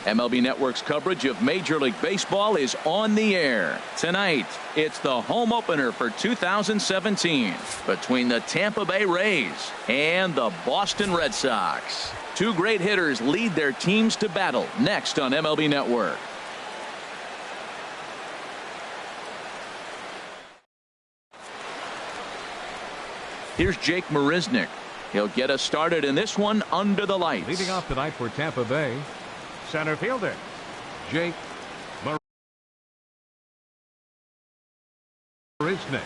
MLB Network's coverage of Major League Baseball is on the air. Tonight, it's the home opener for 2017 between the Tampa Bay Rays and the Boston Red Sox. Two great hitters lead their teams to battle next on MLB Network. Here's Jake Marisnick. He'll get us started in this one under the lights. Leading off tonight for Tampa Bay, center fielder Jake Marisnick.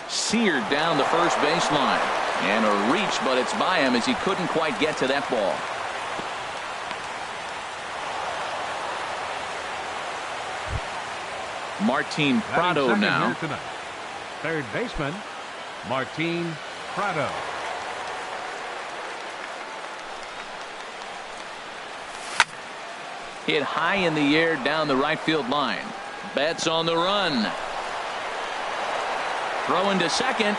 Seared down the first baseline. And a reach, but it's by him as he couldn't quite get to that ball. Martin Prado now. Third baseman Martin Prado. Hit high in the air down the right field line. Betts on the run. Throwing to second.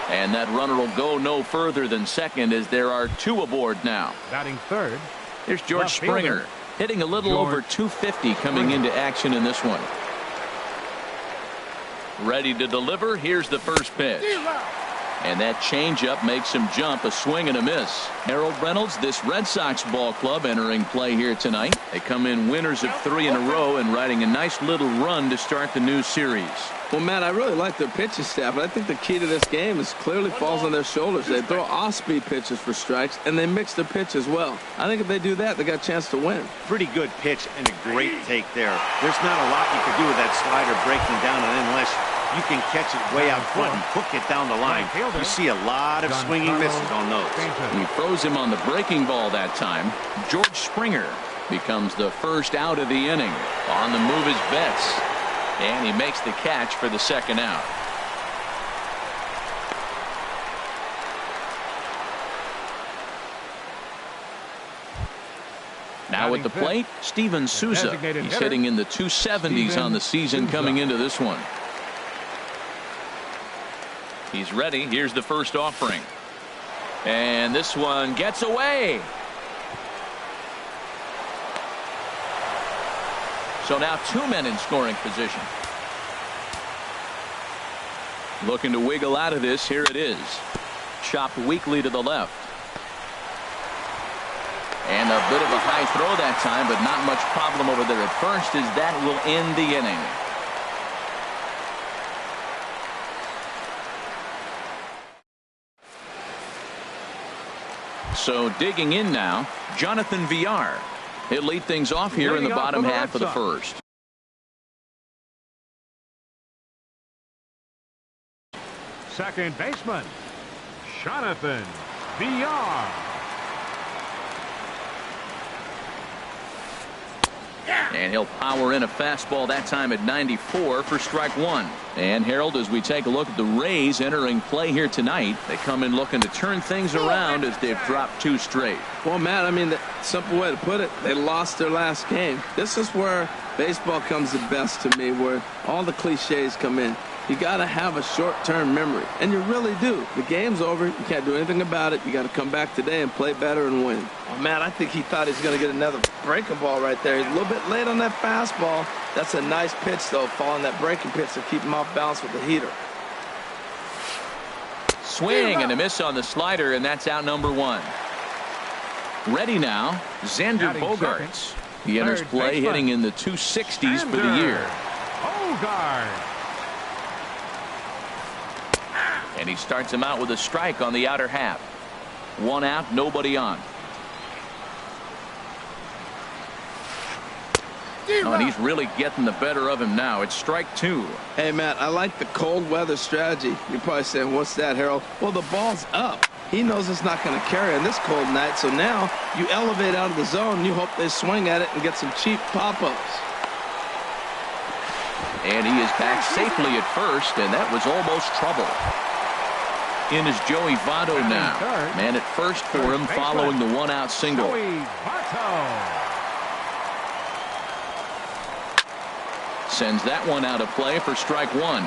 And that runner will go no further than second as there are two aboard now. Batting third. Here's George Springer hitting a little over 250 coming into action in this one. Ready to deliver. Here's the first pitch. And that changeup makes him jump. A swing and a miss. Harold Reynolds, this Red Sox ball club entering play here tonight. They come in winners of 3 in a row and riding a nice little run to start the new series. Well, Matt, I really like their pitching staff, but I think the key to this game is clearly falls on their shoulders. They throw off-speed pitches for strikes, and they mix their pitch as well. I think if they do that, they got a chance to win. Pretty good pitch and a great take there. There's not a lot you can do with that slider breaking down, and unless you can catch it way out front and hook it down the line, you see a lot of swinging misses on those. He froze him on the breaking ball that time. George Springer becomes the first out of the inning. On the move is Betts. And he makes the catch for the second out. Now at the plate, Steven Souza. He's hitting in the 270s on the season coming into this one. He's ready. Here's the first offering. And this one gets away. So now 2 men in scoring position. Looking to wiggle out of this. Here it is. Chopped weakly to the left. And a bit of a high throw that time, but not much problem over there at first as that will end the inning. So digging in now, Jonathan Villar. He'll lead things off here in the bottom half of the first. Second baseman Jonathan Villar. And he'll power in a fastball that time at 94 for strike one. And Harold, as we take a look at the Rays entering play here tonight, they come in looking to turn things around as they've dropped 2 straight. Well, Matt, I mean, the simple way to put it, they lost their last game. This is where baseball comes the best to me, where all the cliches come in. You got to have a short-term memory, and you really do. The game's over. You can't do anything about it. You got to come back today and play better and win. Oh, man, I think he thought he was going to get another breaking ball right there. He's a little bit late on that fastball. That's a nice pitch, though, following that breaking pitch to keep him off balance with the heater. Swing and a miss on the slider, and that's out number 1. Ready now, Xander Bogaerts. He enters play hitting in the 260s for the year. Bogaerts. And he starts him out with a strike on the outer half. 1 out, nobody on. Oh, and he's really getting the better of him now. It's strike 2. Hey, Matt, I like the cold weather strategy. You're probably saying, what's that, Harold? Well, the ball's up. He knows it's not going to carry on this cold night, so now you elevate out of the zone and you hope they swing at it and get some cheap pop-ups. And he is back safely at first, and that was almost trouble. In is Joey Votto now. Man at first for him following the 1-out single. Sends that one out of play for strike 1.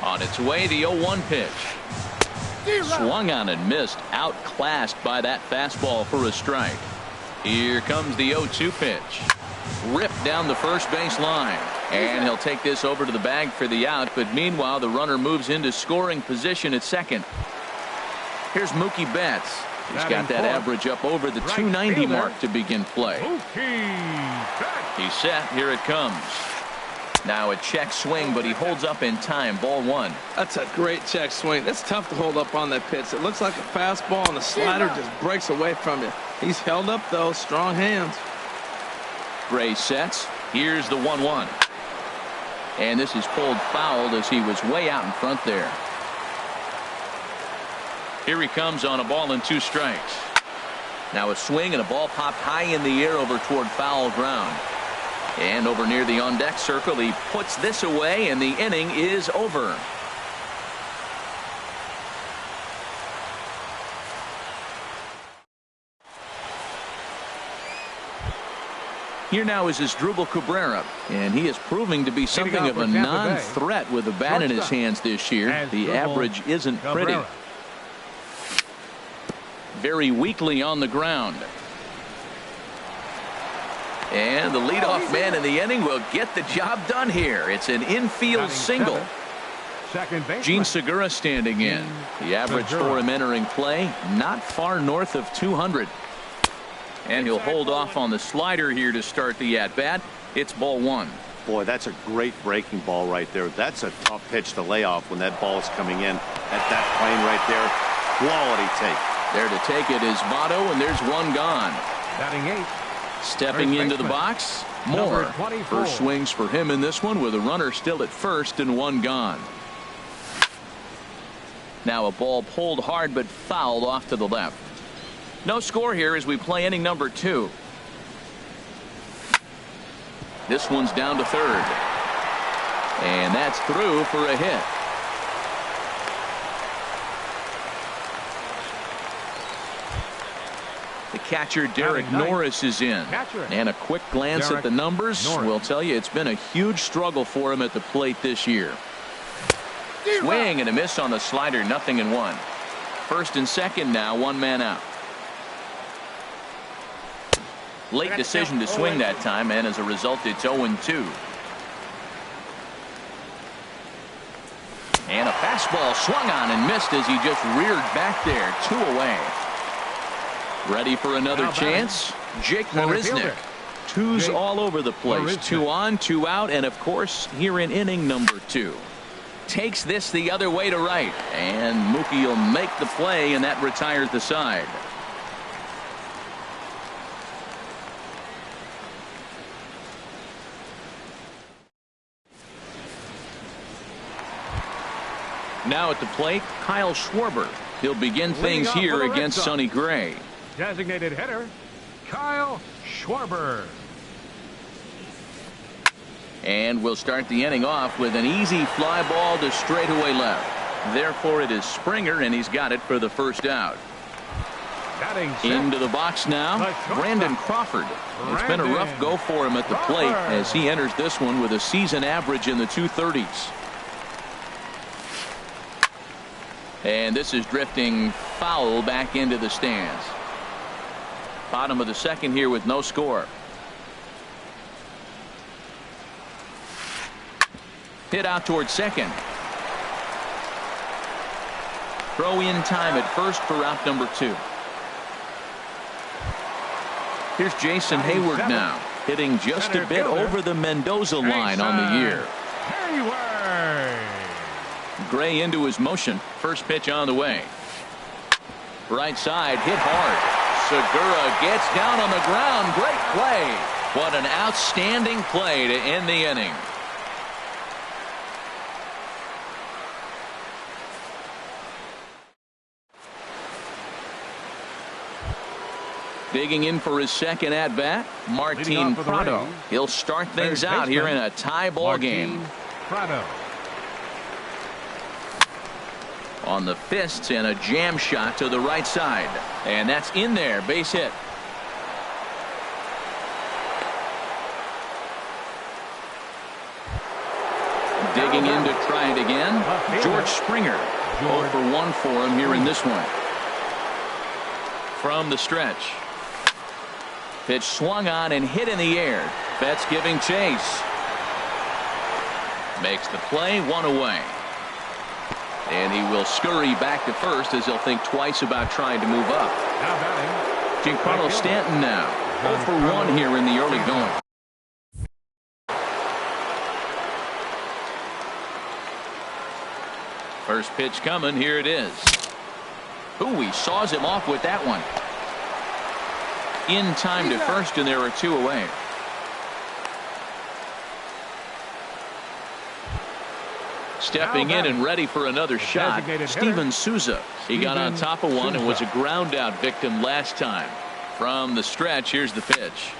On its way, the 0-1 pitch. Swung on and missed, outclassed by that fastball for a strike. Here comes the 0-2 pitch. Ripped down the first base line. And he'll take this over to the bag for the out, but meanwhile the runner moves into scoring position at second. Here's Mookie Betts. He's got that average up over the 290 mark to begin play. He's set. Here it comes. Now a check swing, but he holds up in time. Ball 1. That's a great check swing. It's tough to hold up on that pitch. It looks like a fastball, and the slider just breaks away from you. He's held up, though. Strong hands. Gray sets. Here's the 1-1. And this is pulled foul as he was way out in front there. Here he comes on a ball and 2 strikes. Now a swing and a ball popped high in the air over toward foul ground. And over near the on-deck circle, he puts this away, and the inning is over. Here now is Asdrubal Cabrera, and he is proving to be something of a non-threat with a bat in his hands this year. The average isn't pretty. Very weakly on the ground. And the leadoff man in the inning will get the job done here. It's an infield single. Gene Segura standing in. The average for him entering play, not far north of 200. And he'll hold off on the slider here to start the at-bat. It's ball 1. Boy, that's a great breaking ball right there. That's a tough pitch to lay off when that ball is coming in at that plane right there. Quality take. There to take it is Votto, and there's 1 gone. Batting 8. Stepping into the box, Moore. First swings for him in this one with a runner still at first and 1 gone. Now a ball pulled hard but fouled off to the left. No score here as we play inning number 2. This one's down to third. And that's through for a hit. The catcher Derek Norris is in. And a quick glance at the numbers will tell you it's been a huge struggle for him at the plate this year. Swing and a miss on the slider, 0-1. First and second now, 1 man out. Late decision to swing that time, and as a result it's 0-2. And a fastball swung on and missed as he just reared back there. 2 away. Ready for another chance? Jake Marisnick. 2s all over the place. 2 on, 2 out, and of course here in inning number 2. Takes this the other way to right, and Mookie will make the play, and that retires the side. Now at the plate, Kyle Schwarber. He'll begin things here against Sonny Gray. Designated hitter, Kyle Schwarber. And we'll start the inning off with an easy fly ball to straightaway left. Therefore, it is Springer, and he's got it for the first out. Into the box now, Brandon Crawford. It's been a rough go for him at the plate as he enters this one with a season average in the 230s. And this is drifting foul back into the stands. Bottom of the second here with no score. Hit out towards second. Throw in time at first for out number 2. Here's Jason Hayward now, hitting just a bit over the Mendoza line on the year. Gray into his motion. First pitch on the way. Right side, hit hard. Segura gets down on the ground. Great play. What an outstanding play to end the inning. Digging in for his second at-bat, Martin Prado. He'll start things out here in a tie ball game. Prado. On the fists and a jam shot to the right side. And that's in there. Base hit. Digging in to try it again. George Springer. 0 for 1 for him here in this one. From the stretch. Pitch swung on and hit in the air. Betts giving chase. Makes the play, 1 away. And he will scurry back to first as he'll think twice about trying to move up. Giancarlo Stanton now. 0 for 1 here in the early going. First pitch coming. Here it is. Ooh, he saws him off with that one. In time to first, and there are 2 away. Stepping in and ready for another shot, Steven Souza. He got on top of one and was a ground out victim last time. From the stretch, here's the pitch.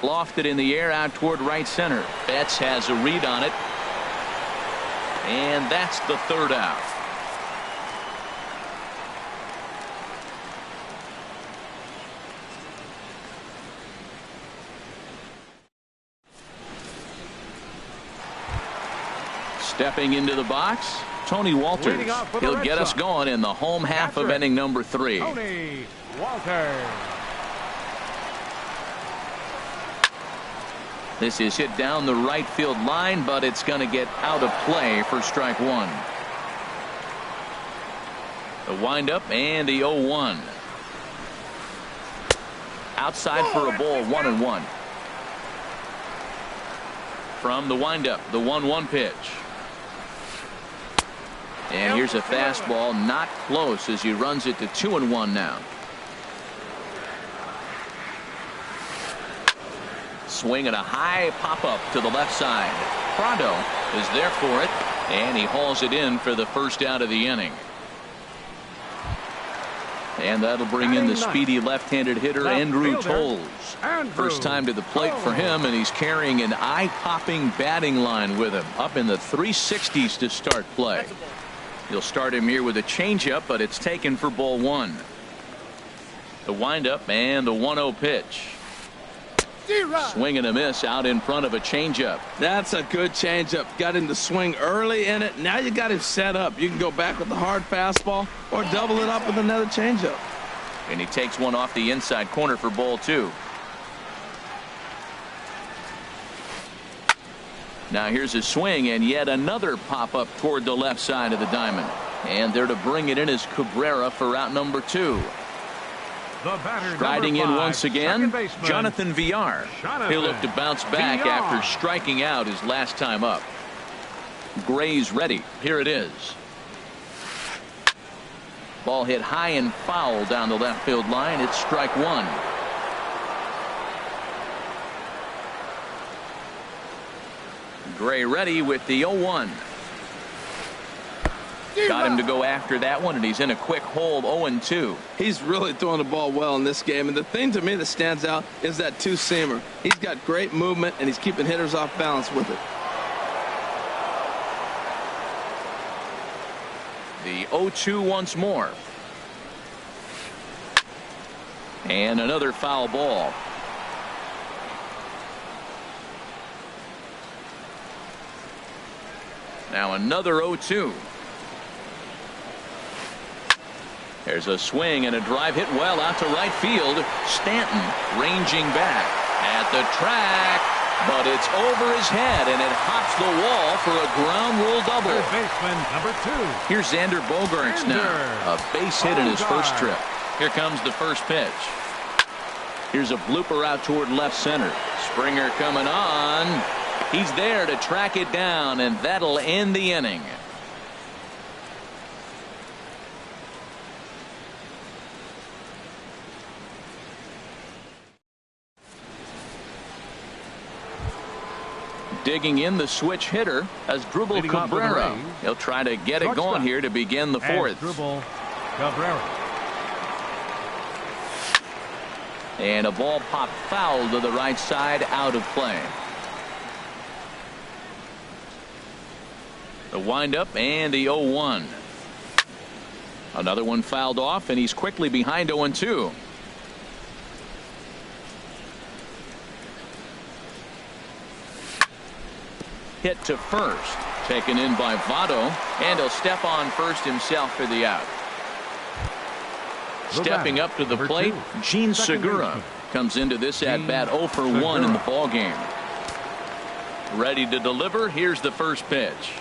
Lofted in the air out toward right center. Betts has a read on it. And that's the third out. Stepping into the box, Tony Walters. He'll get us going in the home half of inning number 3. Tony Walters. This is hit down the right field line, but it's going to get out of play for strike 1. The windup and the 0-1. Outside for a ball, 1-1. From the windup, the 1-1 pitch. And here's a fastball, not close as he runs it to 2-1 now. Swinging a high pop-up to the left side. Prado is there for it, and he hauls it in for the first out of the inning. And that'll bring in the speedy left-handed hitter, Andrew Toles. First time to the plate for him, and he's carrying an eye-popping batting line with him. Up in the 360s to start play. He'll start him here with a changeup, but it's taken for ball 1. The windup and the 1-0 pitch. Swing and a miss out in front of a changeup. That's a good changeup. Got him to swing early in it. Now you got him set up. You can go back with the hard fastball or double it up with another changeup. And he takes one off the inside corner for ball 2. Now here's a swing and yet another pop up toward the left side of the diamond. And there to bring it in is Cabrera for out number 2. Striding in once again, Jonathan Villar. He'll look to bounce back after striking out his last time up. Gray's ready. Here it is. Ball hit high and foul down the left field line. It's strike 1. Gray ready with the 0-1. Got him to go after that one, and he's in a quick hole, 0-2. He's really throwing the ball well in this game, and the thing to me that stands out is that two-seamer. He's got great movement, and he's keeping hitters off balance with it. The 0-2 once more. And another foul ball. Now another 0-2. There's a swing and a drive hit well out to right field. Stanton ranging back at the track, but it's over his head and it hops the wall for a ground rule double. Third baseman number 2. Here's Xander Bogaerts now. A base hit in his first trip. Here comes the first pitch. Here's a blooper out toward left center. Springer coming on. He's there to track it down, and that'll end the inning. Digging in the switch hitter as Drupal Cabrera. He'll try to get it going here to begin the fourth. Drupal Cabrera. And a ball popped foul to the right side, out of play. The windup and the 0-1. Another one fouled off, and he's quickly behind 0-2. Hit to first, taken in by Votto, and he'll step on first himself for the out. Stepping up to the plate, Gene Segura comes into this at bat 0 for 1 in the ball game. Ready to deliver. Here's the first pitch.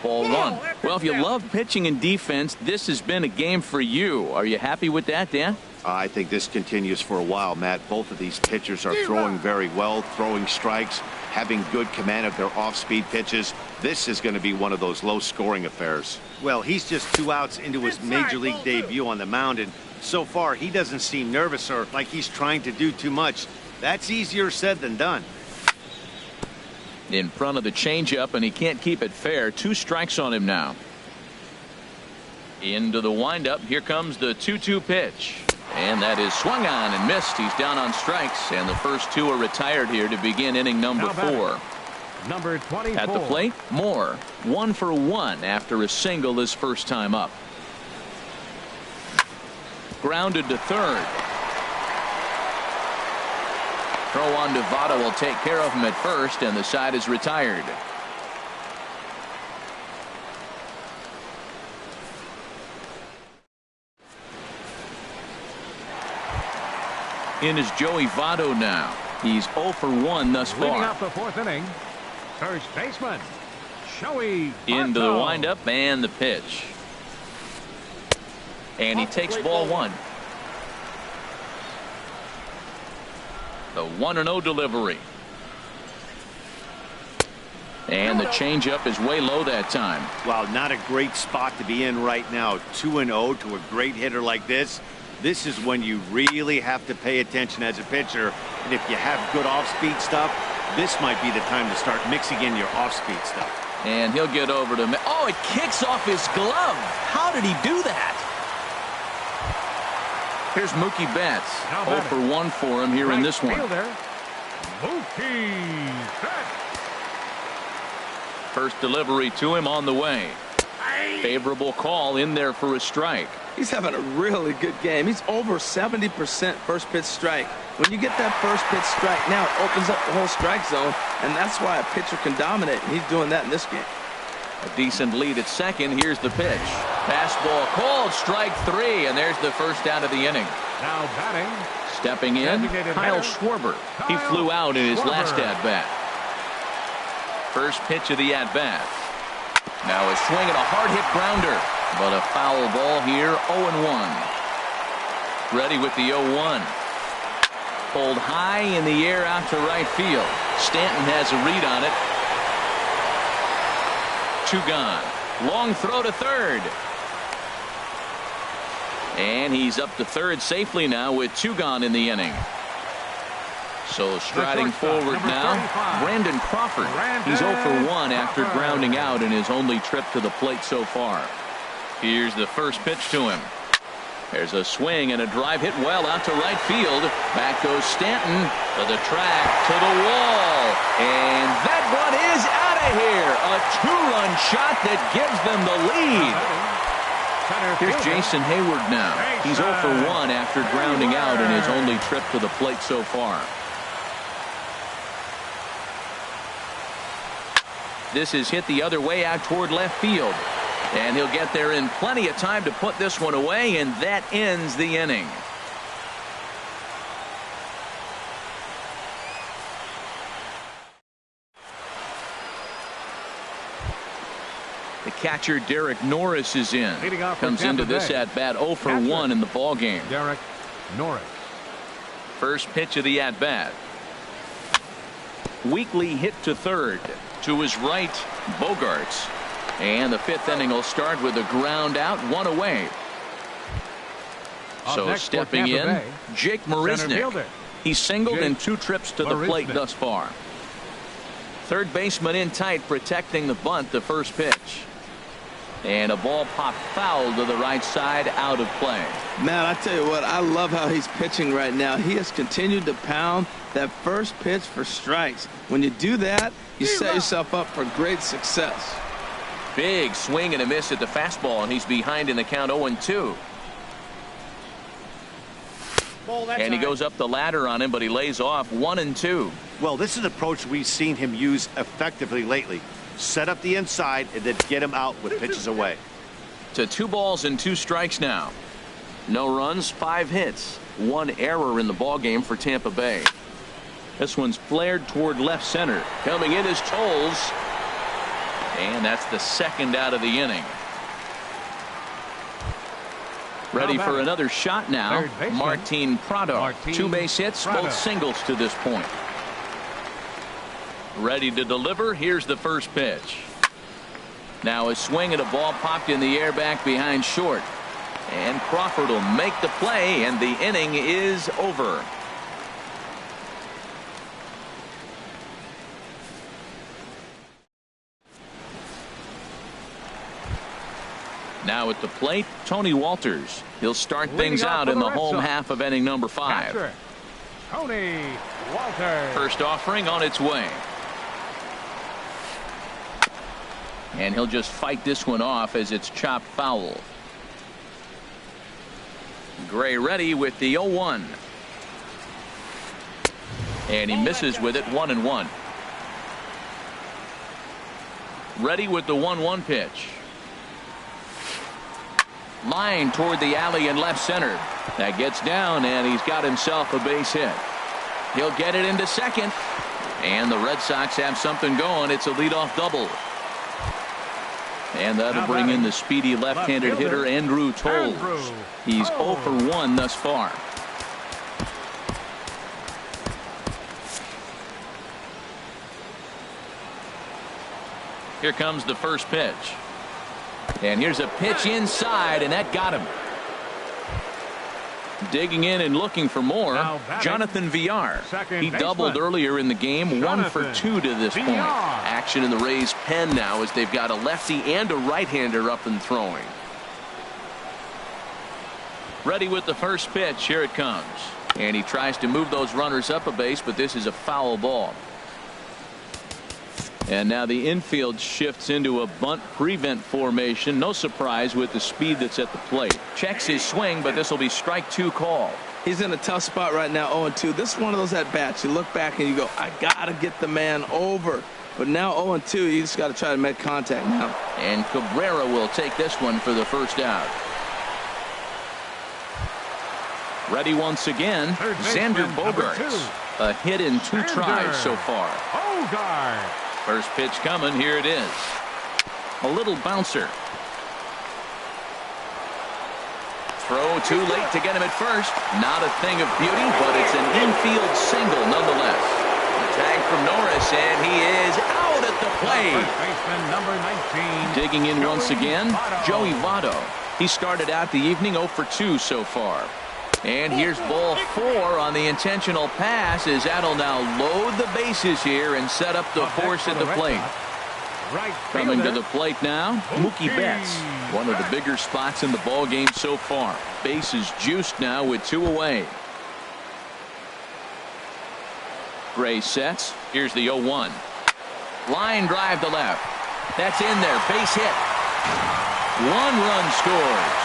Ball 1. Well, if you love pitching and defense, this has been a game for you. Are you happy with that, Dan? I think this continues for a while, Matt. Both of these pitchers are throwing very well, throwing strikes, having good command of their off-speed pitches. This is going to be one of those low-scoring affairs. Well, he's just 2 outs into his major league debut on the mound, and so far he doesn't seem nervous or like he's trying to do too much. That's easier said than done. In front of the changeup, and he can't keep it fair. 2 strikes on him now. Into the windup. Here comes the 2-2 pitch. And that is swung on and missed. He's down on strikes, and the first 2 are retired here to begin inning number 4. Number 24. At the plate, Moore 1 for 1 after a single his first time up. Grounded to third. Throw on to Votto will take care of him at first, and the side is retired. In is Joey Votto now. He's 0 for 1 thus far. Leading off the 4th inning, first baseman Joey Votto. Into the windup and the pitch. And he takes ball 1. The 1-0 delivery. And the changeup is way low that time. Wow, not a great spot to be in right now. 2-0 to a great hitter like this. This is when you really have to pay attention as a pitcher. And if you have good off-speed stuff, this might be the time to start mixing in your off-speed stuff. And he'll get over to... Oh, it kicks off his glove. How did he do that? Here's Mookie Betts. 0 for 1 for him here in this one. Mookie Betts. First delivery to him on the way. Favorable call in there for a strike. He's having a really good game. He's over 70% first pitch strike. When you get that first pitch strike, now it opens up the whole strike zone, and that's why a pitcher can dominate, and he's doing that in this game. A decent lead at second. Here's the pitch. Fastball called, strike 3, and there's the first out of the inning. Now batting. Stepping in, Kyle Schwarber. He flew out in his last at-bat. First pitch of the at-bat. Now a swing and a hard-hit grounder, but a foul ball here, 0-1. Ready with the 0-1. Pulled high in the air out to right field. Stanton has a read on it. 2 gone. Long throw to third. And he's up to third safely now with 2 gone in the inning. So striding forward now, Brandon Crawford. He's 0 for 1 after grounding out in his only trip to the plate so far. Here's the first pitch to him. There's a swing and a drive hit well out to right field. Back goes Stanton to the track, to the wall. And that one is out of here. A two-run shot that gives them the lead. Here's Jason Hayward now. He's 0 for 1 after grounding out in his only trip to the plate so far. This is hit the other way out toward left field. And he'll get there in plenty of time to put this one away, and that ends the inning. The catcher Derek Norris is in. Comes into this at bat 0 for 1 in the ball game. Derek Norris. First pitch of the at bat. Weakly hit to third. To his right, Bogarts. And the fifth inning will start with a ground out, one away. So stepping in, Jake Marisnick. He's singled in 2 trips to the plate thus far. Third baseman in tight, protecting the bunt, the first pitch. And a ball popped foul to the right side, out of play. Man, I tell you what, I love how he's pitching right now. He has continued to pound that first pitch for strikes. When you do that, you set yourself up for great success. Big swing and a miss at the fastball, and he's behind in the count 0-2. And he goes up the ladder on him, but he lays off 1-2. Well, this is an approach we've seen him use effectively lately. Set up the inside and then get him out with pitches away. To 2 balls and 2 strikes now. No runs, 5 hits, 1 error in the ball game for Tampa Bay. This one's flared toward left center. Coming in is Tolles. And that's the second out of the inning. Ready for another shot now. Martin Prado. 2 base hits, both singles to this point. Ready to deliver. Here's the first pitch. Now a swing and a ball popped in the air back behind short. And Crawford will make the play, and the inning is over. Now at the plate, Tony Walters. He'll start things out in the home half of inning number 5. Tony Walters. First offering on its way. And he'll just fight this one off as it's chopped foul. Gray ready with the 0-1. And he misses with it, 1-1. Ready with the 1-1 pitch. Line toward the alley in left center. That gets down, and he's got himself a base hit. He'll get it into second. And the Red Sox have something going. It's a leadoff double. And that'll bring in the speedy left-handed hitter Andrew Tolles. He's 0 for 1 thus far. Here comes the first pitch. And here's a pitch inside, and that got him. Digging in and looking for more, Jonathan Villar. He doubled earlier in the game, 1 for 2 to this point. Action in the Rays' pen now as they've got a lefty and a right-hander up and throwing. Ready with the first pitch. Here it comes. And he tries to move those runners up a base, but this is a foul ball. And now the infield shifts into a bunt prevent formation. No surprise with the speed that's at the plate. Checks his swing, but this will be strike 2 call. He's in a tough spot right now, 0-2. This is one of those at-bats. You look back and you go, I got to get the man over. But now 0-2, you just got to try to make contact now. And Cabrera will take this one for the first out. Ready once again, Xander Bogaerts. A hit in 2 tries so far. Bogaerts. First pitch coming. Here it is. A little bouncer. Throw too late to get him at first. Not a thing of beauty, but it's an infield single nonetheless. A tag from Norris, and he is out at the plate. Baseman number 19. Digging in once again, Joey Votto. He started out the evening 0 for 2 so far. And here's ball 4 on the intentional pass, as that'll now load the bases here and set up the force at the plate. Coming to the plate now, Mookie Betts. One of the bigger spots in the ball game so far. Bases juiced now with 2 away. Gray sets. Here's the 0-1. Line drive to left. That's in there. Base hit. 1 run scores.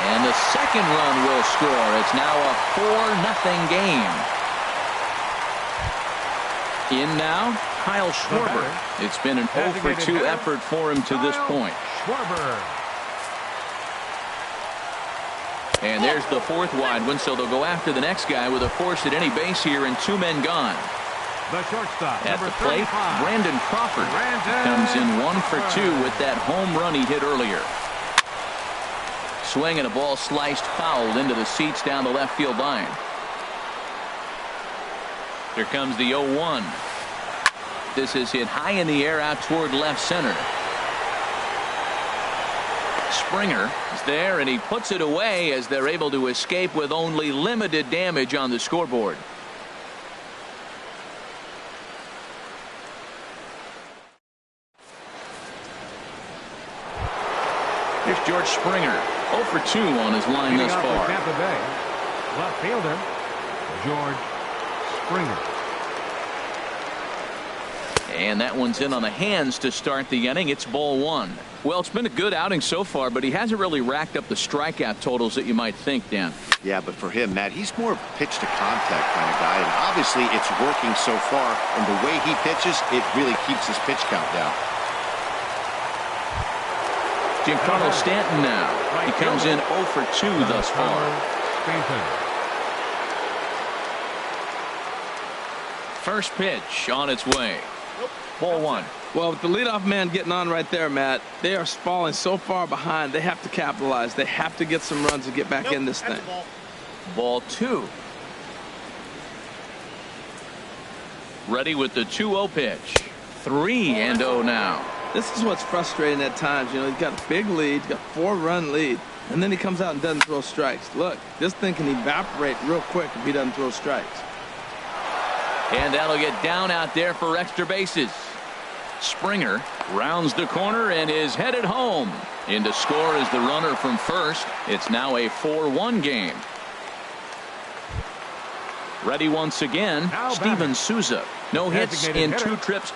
And the second run will score. It's now a 4-0 game. In now, Kyle Schwarber. It's been an 0-for-2 effort for him to this point. And there's the 4th wide one, so they'll go after the next guy with a force at any base here and 2 men gone. The shortstop, at the plate, Brandon Crawford comes in 1-for-2 with that home run he hit earlier. Swing and a ball sliced foul into the seats down the left field line. Here comes the 0-1. This is hit high in the air out toward left center. Springer is there, and he puts it away as they're able to escape with only limited damage on the scoreboard. Here's George Springer, 0-for-2 on his line thus far. Tampa Bay, left fielder George Springer. And that one's in on the hands to start the inning. It's ball 1. Well, it's been a good outing so far, but he hasn't really racked up the strikeout totals that you might think, Dan. Yeah, but for him, Matt, he's more pitch to contact kind of guy, and obviously it's working so far, and the way he pitches, it really keeps his pitch count down. Giancarlo Stanton now. He comes in 0-for-2 thus far. First pitch on its way. Ball 1. Well, with the leadoff man getting on right there, Matt, they are falling so far behind. They have to capitalize. They have to get some runs to get back in this thing. Ball 2. Ready with the 2-0 pitch. 3-0 now. This is what's frustrating at times. You know, he's got a big lead, he's got a 4-run lead, and then he comes out and doesn't throw strikes. Look, this thing can evaporate real quick if he doesn't throw strikes. And that'll get down out there for extra bases. Springer rounds the corner and is headed home. In to score is the runner from first. It's now a 4-1 game. Ready once again, Steven Souza. No hits in 2 trips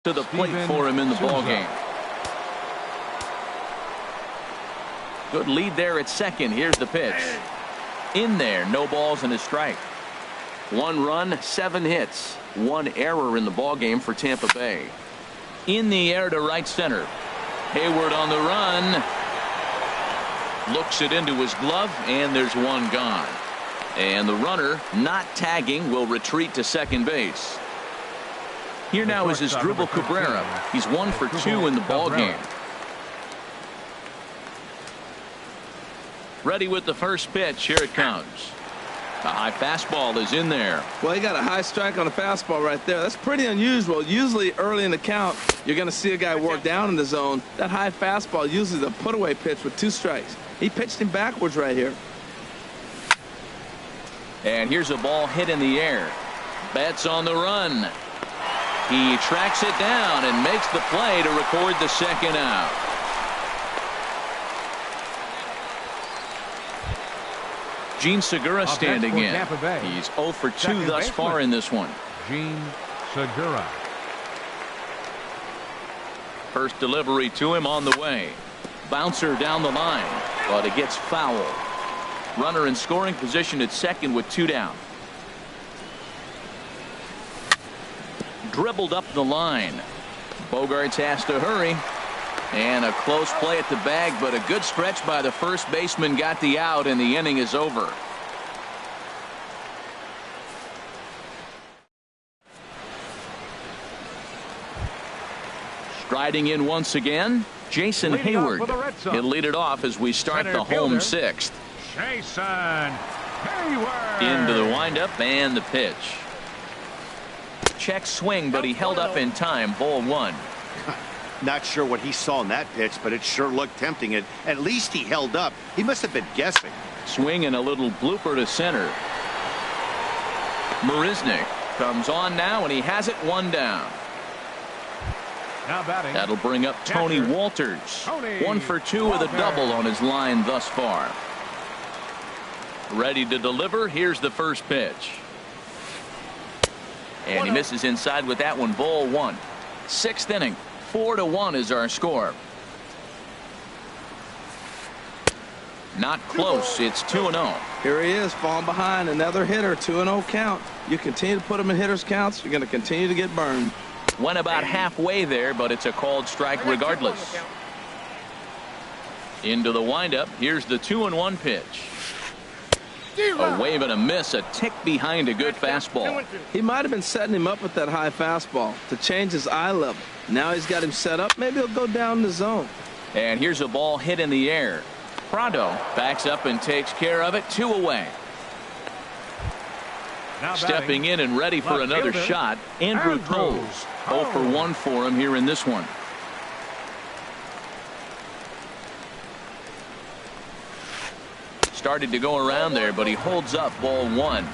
to the plate for him in the ball game. Good lead there at second. Here's the pitch. In there, no balls and a strike. 1 run, 7 hits, 1 error in the ball game for Tampa Bay. In the air to right center. Hayward on the run. Looks it into his glove, and there's 1 gone. And the runner, not tagging, will retreat to second base. Here now is Asdrubal Cabrera. He's 1-for-2 in the ball game. Ready with the first pitch. Here it comes. A high fastball is in there. Well, he got a high strike on a fastball right there. That's pretty unusual. Usually early in the count, you're going to see a guy work down in the zone. That high fastball usually is a put-away pitch with 2 strikes. He pitched him backwards right here. And here's a ball hit in the air. Betts on the run. He tracks it down and makes the play to record the second out. Gene Segura standing in. He's 0-for-2 thus far in this one. Gene Segura. First delivery to him on the way. Bouncer down the line, but it gets foul. Runner in scoring position at second with 2 down. Dribbled up the line. Bogaerts has to hurry. And a close play at the bag, but a good stretch by the first baseman got the out, and the inning is over. Striding in once again, Jason Hayward. He'll lead it off as we start the home 6th. Jason Hayward. Into the windup and the pitch. check swing, but he held up in time. Ball 1. Not sure what he saw in that pitch, but it sure looked tempting. At least he held up. He must have been guessing. Swing and a little blooper to center. Marisnick comes on now, and he has it 1 down. Now batting. That'll bring up Tony Catcher. Walters. Tony 1 for 2 with a Walters. double on his line thus far. Ready to deliver. Here's the first pitch. And he misses inside with that one. Ball 1. 6th inning. 4-1 is our score. Not close. It's 2-0. Here he is, falling behind. Another hitter, 2-0 count. You continue to put him in hitters' counts, you're going to continue to get burned. Went about halfway there, but it's a called strike regardless. Into the windup. Here's the 2-1 pitch. A wave and a miss, a tick behind a good fastball. He might have been setting him up with that high fastball to change his eye level. Now he's got him set up. Maybe he'll go down the zone. And here's a ball hit in the air. Prado backs up and takes care of it. 2 away. Now Stepping in and ready for left another fielder, shot. Andrew Toles. 0 for 1 for him here in this one. Started to go around there, but he holds up. Ball 1.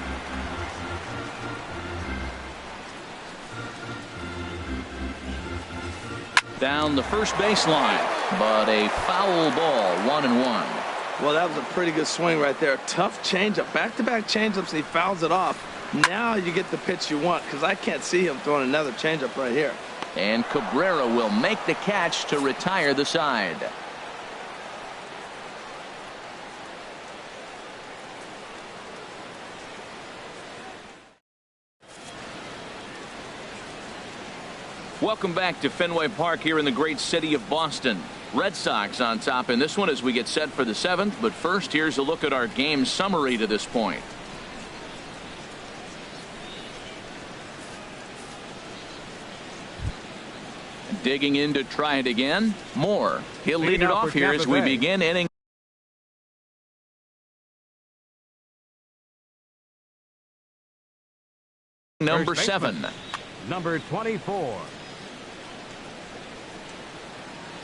Down the first baseline, but a foul ball. 1-1. Well, that was a pretty good swing right there. Tough changeup. Back-to-back changeups, and he fouls it off. Now you get the pitch you want, because I can't see him throwing another changeup right here. And Cabrera will make the catch to retire the side. Welcome back to Fenway Park here in the great city of Boston. Red Sox on top in this one as we get set for the 7th. But first, here's a look at our game summary to this point. Digging in to try it again. Moore. He'll lead it off here as we begin inning. Number 7. Number 24.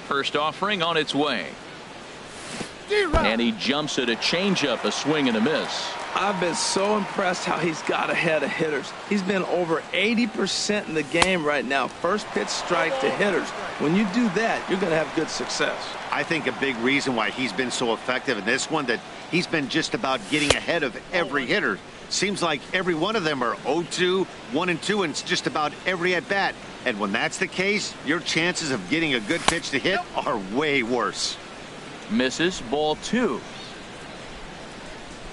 First offering on its way. And he jumps at a changeup, a swing and a miss. I've been so impressed how he's got ahead of hitters. He's been over 80% in the game right now. First pitch strike to hitters. When you do that, you're going to have good success. I think a big reason why he's been so effective in this one, that he's been just about getting ahead of every hitter. Seems like every one of them are 0-2, 1-2, and it's just about every at-bat. And when that's the case, your chances of getting a good pitch to hit are way worse. Misses. Ball 2.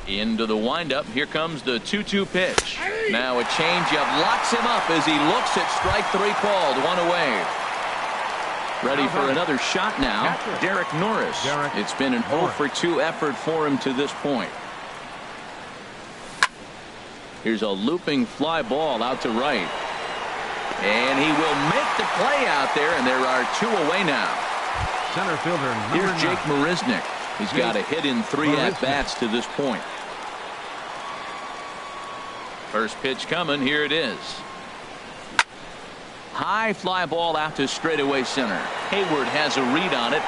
Into the windup. Here comes the 2-2 pitch. Now a changeup locks him up as he looks at strike 3 called. 1 away. Ready for another shot now. Derek Norris. It's been an 0 for 2 effort for him to this point. Here's a looping fly ball out to right. And he will make the play out there, and there are 2 away now. Center fielder. Here's Jake Marisnick. He's got a hit in 3 at-bats to this point. First pitch coming. Here it is. High fly ball out to straightaway center. Hayward has a read on it.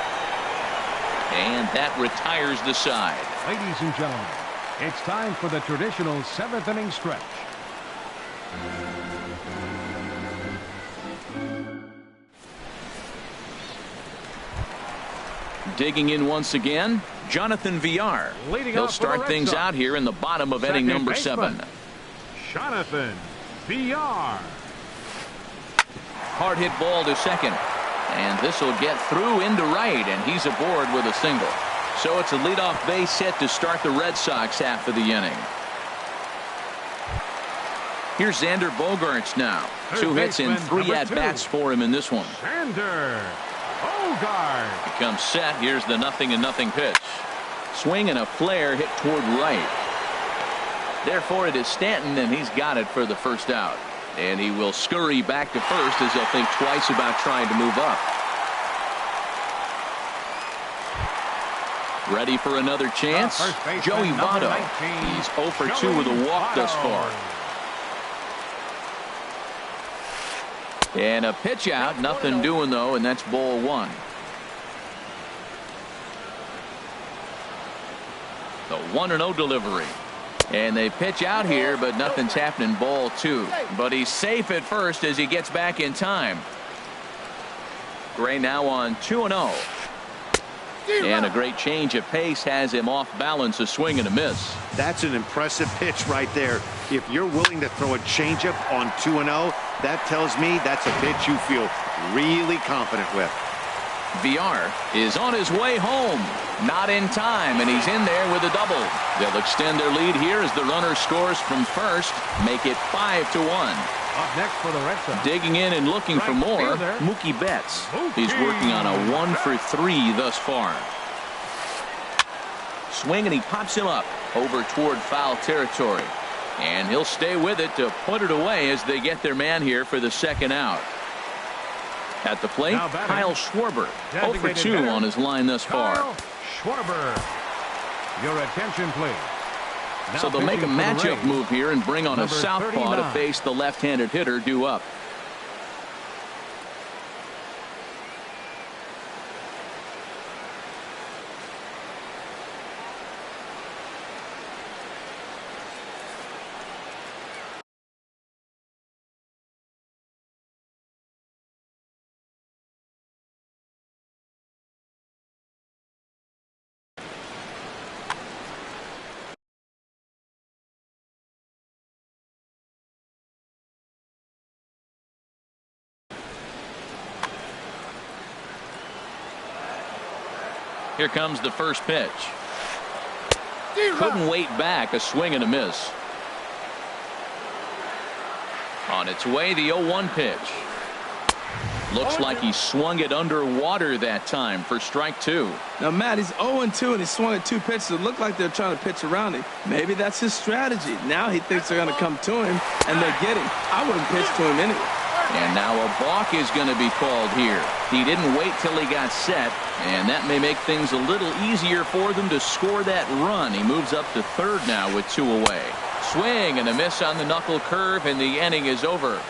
And that retires the side. Ladies and gentlemen, it's time for the traditional 7th inning stretch. Digging in once again, Jonathan Villar. He'll start things out here in the bottom of inning number 7. Jonathan Villar. Hard hit ball to second. And this will get through into right, and he's aboard with a single. So it's a leadoff base hit to start the Red Sox half of the inning. Here's Xander Bogaerts now. 2 hits and 3 at-bats for him in this one. Xander Bogaerts. He comes set. Here's the 0-0 pitch. Swing and a flare hit toward right. Therefore, it is Stanton, and he's got it for the first out. And he will scurry back to first as he'll think twice about trying to move up. Ready for another chance? Joey Votto. He's 0 for 2 with a walk thus far. And a pitch out, nothing doing though, and that's ball one. The 1-0 delivery. And they pitch out here, but nothing's happening. Ball two. But he's safe at first as he gets back in time. Gray now on 2-0. And a great change of pace has him off balance, a swing and a miss. That's an impressive pitch right there. If you're willing to throw a changeup on 2-0, that tells me that's a pitch you feel really confident with. VR is on his way home. Not in time, and he's in there with a double. They'll extend their lead here as the runner scores from first, make it 5-1. Up next for the Red Sox. Digging in and looking for more, Mookie Betts. He's working on a 1 for 3 thus far. Swing, and he pops him up over toward foul territory. And he'll stay with it to put it away as they get their man here for the second out. At the plate, Kyle Schwarber, 0 for 2 on his line thus far. Kyle Schwarber. Your attention, please. Now So they'll make a pitching for the matchup Rays, move here and bring on a number southpaw to 39. face the left-handed hitter due up. Here comes the first pitch. Couldn't wait back, a swing and a miss. On its way, the 0-1 pitch. Looks like he swung it underwater that time for strike two. Now, Matt, he's 0-2, and he swung at 2 pitches. It looked like they're trying to pitch around him. Maybe that's his strategy. Now he thinks they're going to come to him, and they get him. I wouldn't pitch to him anyway. And now a balk is going to be called here. He didn't wait till he got set, and that may make things a little easier for them to score that run. He moves up to third now with 2 away. Swing and a miss on the knuckle curve, and the inning is over.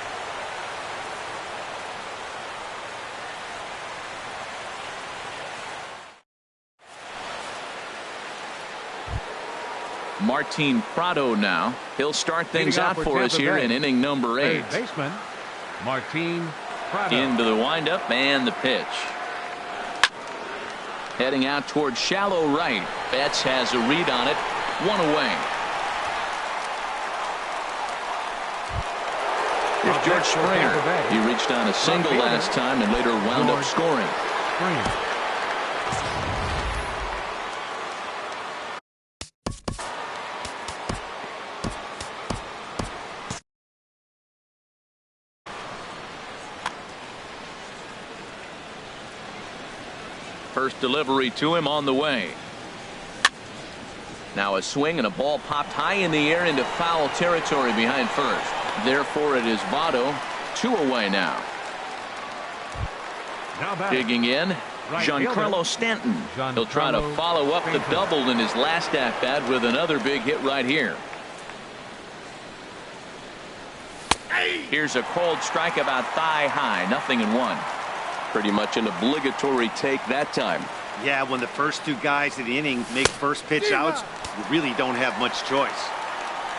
Martin Prado now. He'll start things out for us here in inning number 8. Baseman Martin Prado. Into the windup and the pitch. Heading out towards shallow right. Betts has a read on it. 1 away. Here's George Springer. He reached on a single last time and later wound up scoring. First delivery to him on the way. Now a swing and a ball popped high in the air into foul territory behind first. Therefore it is Votto. 2 away now. Digging in, Giancarlo Stanton. He'll try to follow up the double in his last at-bat with another big hit right here. Here's a cold strike about thigh high. 0-1. Pretty much an obligatory take that time. Yeah, when the first 2 guys in the inning make first pitch outs, you really don't have much choice.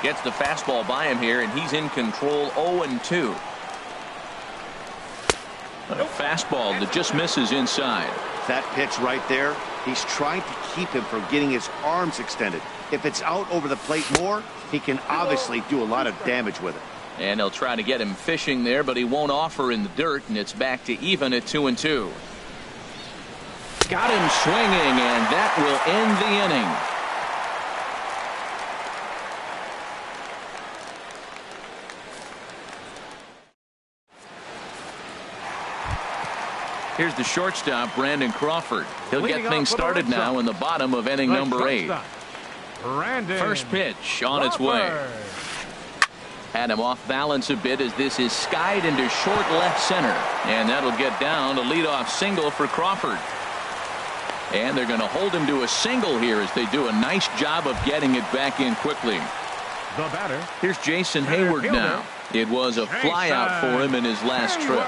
Gets the fastball by him here, and he's in control. 0-2. A fastball that just misses inside. That pitch right there, he's trying to keep him from getting his arms extended. If it's out over the plate more, he can obviously do a lot of damage with it. And they'll try to get him fishing there, but he won't offer in the dirt, and it's back to even at 2-2. Got him swinging, and that will end the inning. Here's the shortstop, Brandon Crawford. He'll get things started now in the bottom of inning number 8. First pitch on its way. Had him off balance a bit as this is skied into short left center. And that'll get down a leadoff single for Crawford. And they're going to hold him to a single here as they do a nice job of getting it back in quickly. The batter. Here's Jason Hayward now. It was a flyout for him in his last trip.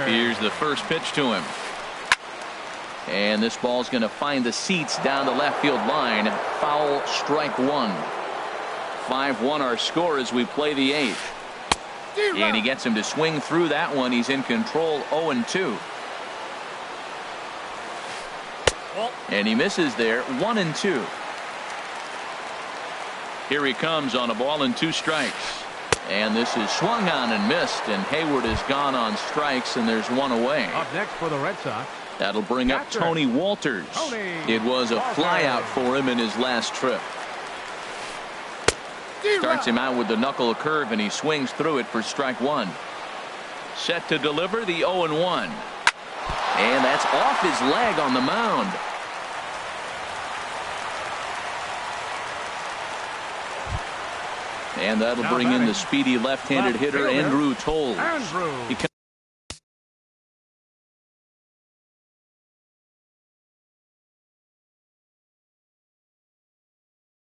Here's the first pitch to him. And this ball's going to find the seats down the left field line. Foul, strike one. 5-1 our score as we play the 8th. And he gets him to swing through that one. He's in control, 0-2. And he misses there, 1-2. Here he comes on a ball and 2 strikes. And this is swung on and missed, and Hayward has gone on strikes, and there's 1 away. Up next for the Red Sox. That'll bring up Tony Walters. It was a flyout for him in his last trip. Starts him out with the knuckle curve, and he swings through it for strike 1. Set to deliver the 0-1. And that's off his leg on the mound. And that'll bring in the speedy left-handed hitter Andrew Toles. He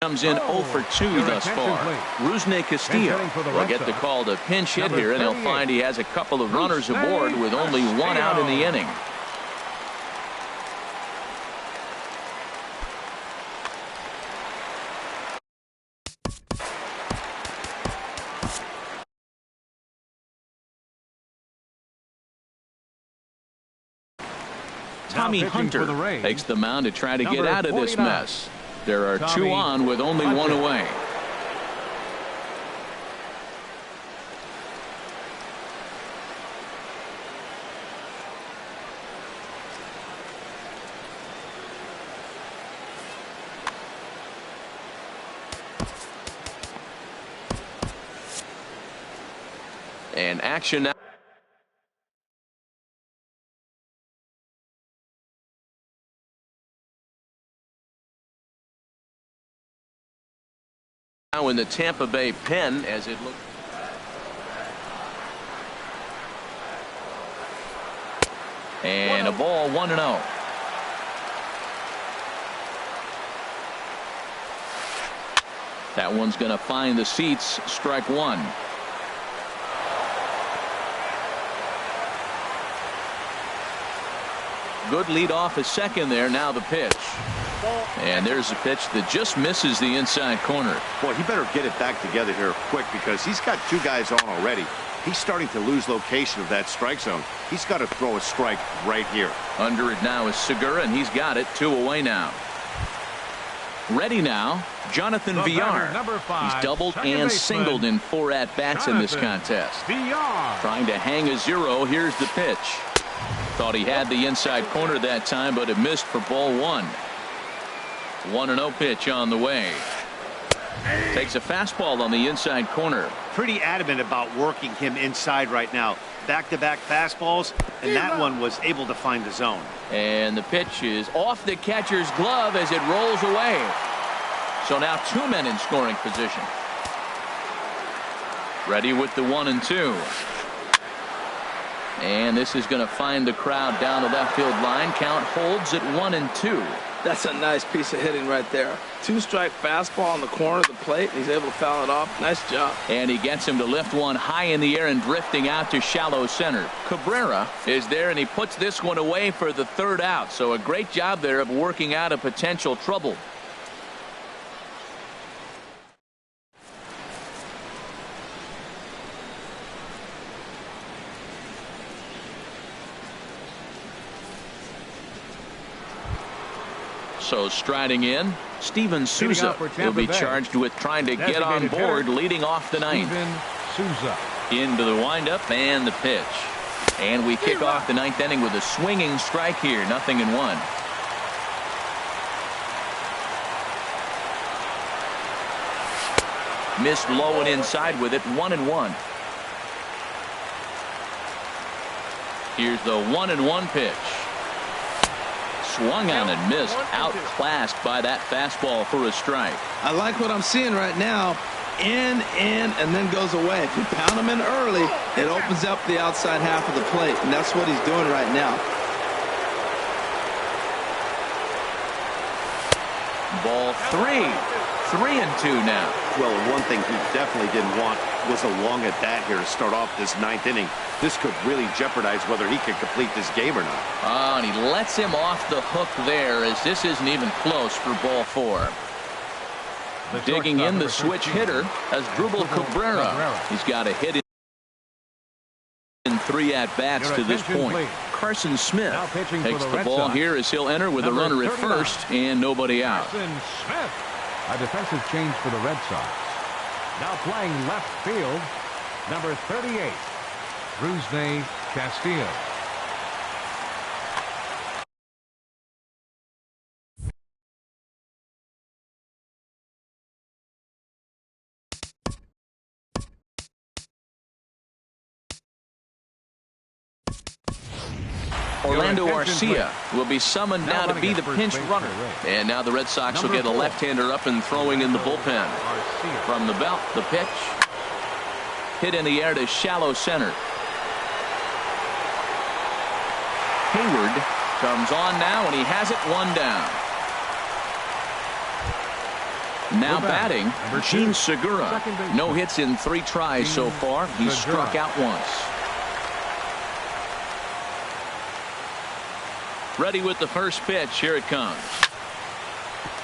comes in 0 for 2 thus far. Rusney Castillo will get the call to pinch hit here, and he'll find he has a couple of runners aboard with only 1 out in the inning. Tommy Hunter takes the mound to try to get out of this mess. There are 2 on with only 1 away. And action now. Now in the Tampa Bay pen as it looks. And a ball, 1-0. That one's going to find the seats, strike 1. Good lead off at second there. Now the pitch. And there's a pitch that just misses the inside corner. Boy, he better get it back together here quick because he's got 2 guys on already. He's starting to lose location of that strike zone. He's got to throw a strike right here. Under it now is Segura, and he's got it. 2 away now. Ready now, Jonathan Villar. He's doubled and singled in 4 at-bats in this contest. Trying to hang a 0. Here's the pitch. Thought he had the inside corner that time, but it missed for ball 1. 1-0 pitch on the way. Takes a fastball on the inside corner. Pretty adamant about working him inside right now. Back-to-back fastballs, and that one was able to find the zone. And the pitch is off the catcher's glove as it rolls away. So now 2 men in scoring position. Ready with the 1-2. And this is going to find the crowd down the left field line. Count holds at 1-2. That's a nice piece of hitting right there. 2-strike fastball on the corner of the plate. He's able to foul it off. Nice job. And he gets him to lift one high in the air and drifting out to shallow center. Cabrera is there, and he puts this one away for the 3rd out. So a great job there of working out a potential trouble. So striding in, Steven Souza will be charged with trying to get on board, leading off the 9th. Into the windup and the pitch. And we kick off the 9th inning with a swinging strike here, 0-1. Missed low and inside with it, 1-1. Here's the 1-1 pitch. Swung on and missed, outclassed by that fastball for a strike. I like what I'm seeing right now. In, and then goes away. If you pound him in early, it opens up the outside half of the plate, and that's what he's doing right now. Ball 3. 3-2 now. Well, one thing he definitely didn't want was a long at bat here to start off this 9th inning. This could really jeopardize whether he could complete this game or not. Oh, and he lets him off the hook there, as this isn't even close for ball 4. Digging in the switch hitter as Drupal Cabrera. He's got a hit in 3 at-bats to this point. Carson Smith takes the ball here as he'll enter with a runner at first and nobody out. Carson Smith. A defensive change for the Red Sox. Now playing left field, number 38, Rusney Castillo. Orlando Arcia will be summoned now to be the pinch runner. And now the Red Sox will get a left-hander up and throwing in the bullpen. From the belt, the pitch. Hit in the air to shallow center. Hayward comes on now, and he has it 1 down. Now batting, Gene Segura. No hits in 3 tries so far. He's struck out once. Ready with the first pitch. Here it comes.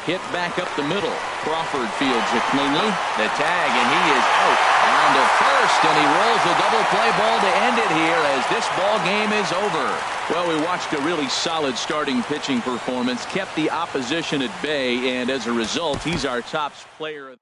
Hit back up the middle. Crawford fields it cleanly. The tag, and he is out. On to first, and he rolls a double play ball to end it here as this ball game is over. Well, we watched a really solid starting pitching performance, kept the opposition at bay, and as a result, he's our top player.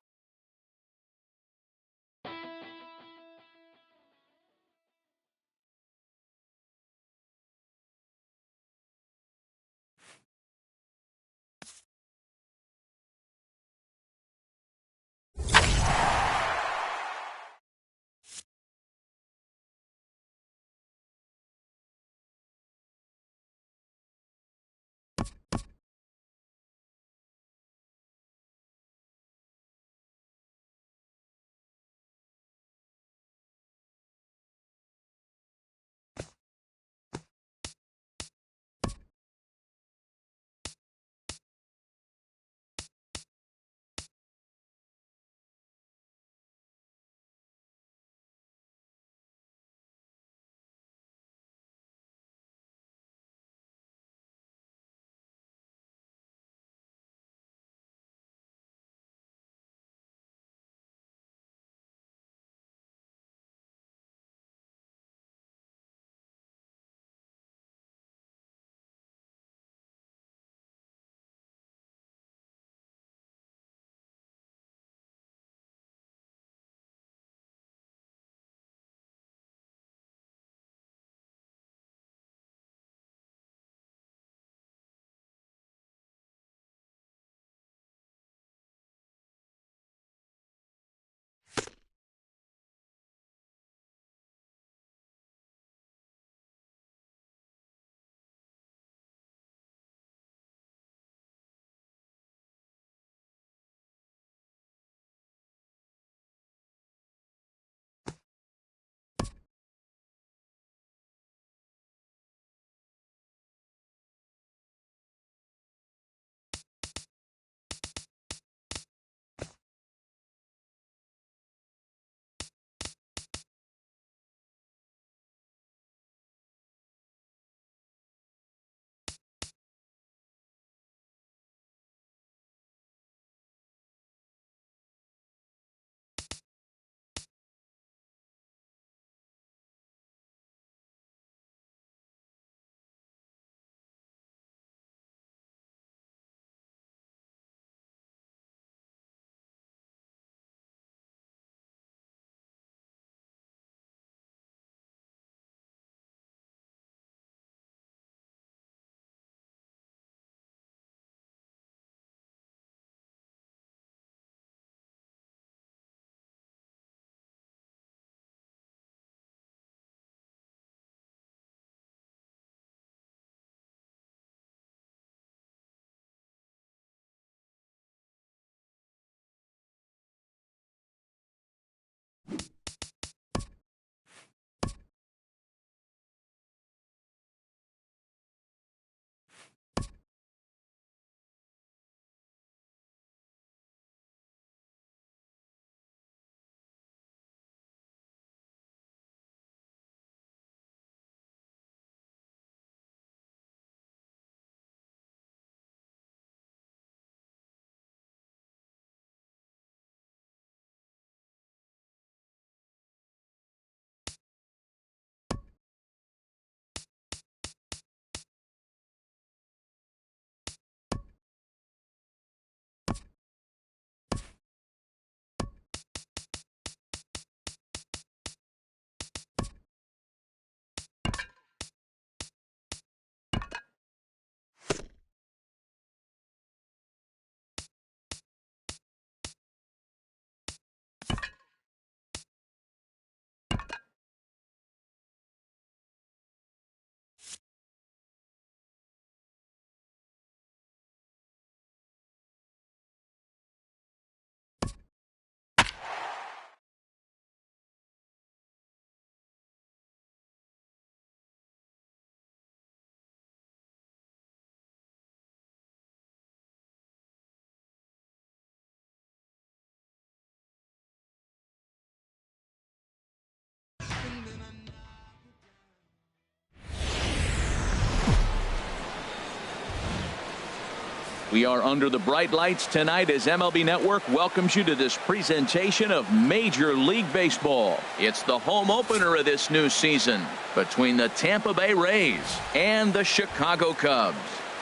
We are under the bright lights tonight as MLB Network welcomes you to this presentation of Major League Baseball. It's the home opener of this new season between the Tampa Bay Rays and the Chicago Cubs.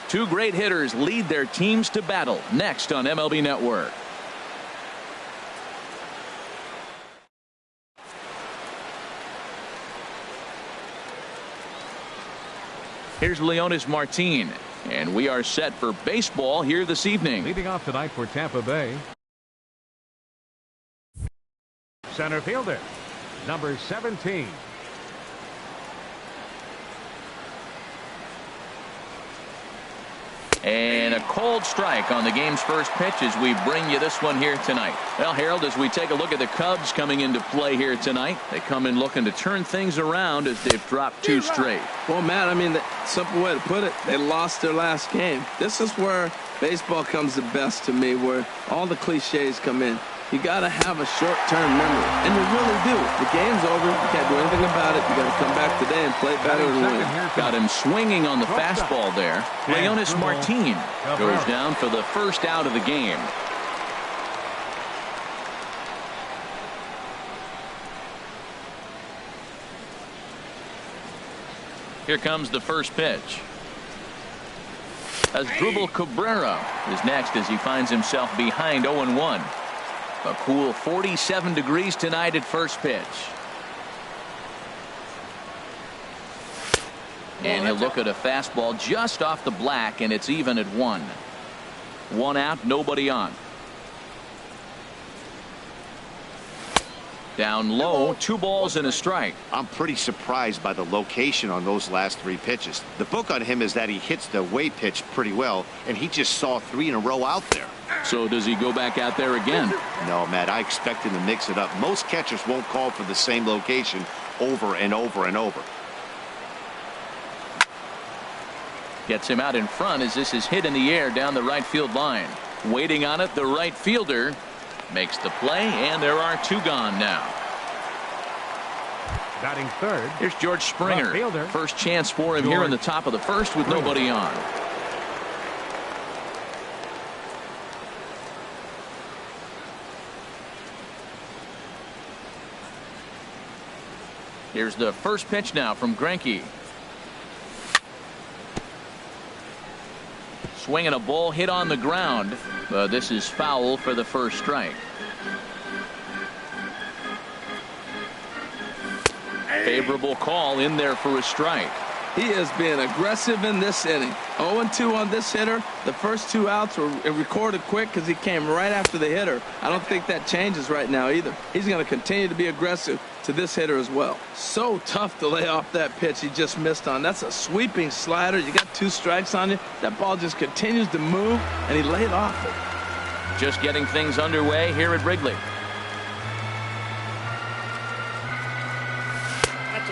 Two great hitters lead their teams to battle next on MLB Network. Here's Leonis Martin. And we are set for baseball here this evening. Leading off tonight for Tampa Bay, center fielder, number 17. And a cold strike on the game's first pitch as we bring you this one here tonight. Well, Harold, as we take a look at the Cubs coming into play here tonight, they come in looking to turn things around as they've dropped two straight. Well, Matt, I mean, the simple way to put it, they lost their last game. This is where baseball comes the best to me, where all the cliches come in. You got to have a short-term memory, and you really do. The game's over. You can't do anything about it. You got to come back today and play better and win. Got him swinging on the fastball there. Leonis Martin goes down for the first out of the game. Here comes the first pitch. Asdrubal Cabrera is next as he finds himself behind 0-1. A cool 47 degrees tonight at first pitch. And he'll look at a fastball just off the black, and it's even at 1. 1 out, nobody on. Down low, 2 balls and a strike. I'm pretty surprised by the location on those last 3 pitches. The book on him is that he hits the away pitch pretty well, and he just saw 3 in a row out there. So does he go back out there again? No, Matt, I expect him to mix it up. Most catchers won't call for the same location over and over and over. Gets him out in front as this is hit in the air down the right field line. Waiting on it, the right fielder makes the play, and there are 2 gone now. Batting third. Here's George Springer. First chance for him here in the top of the first with nobody on. Here's the first pitch now from Greinke. Swinging a ball hit on the ground. This is foul for the first strike. Favorable call in there for a strike. He is being aggressive in this inning. 0-2 on this hitter. The first 2 outs were recorded quick because he came right after the hitter. I don't think that changes right now either. He's going to continue to be aggressive to this hitter as well. So tough to lay off that pitch he just missed on. That's a sweeping slider. You got 2 strikes on you. That ball just continues to move, and he laid off it. Just getting things underway here at Wrigley.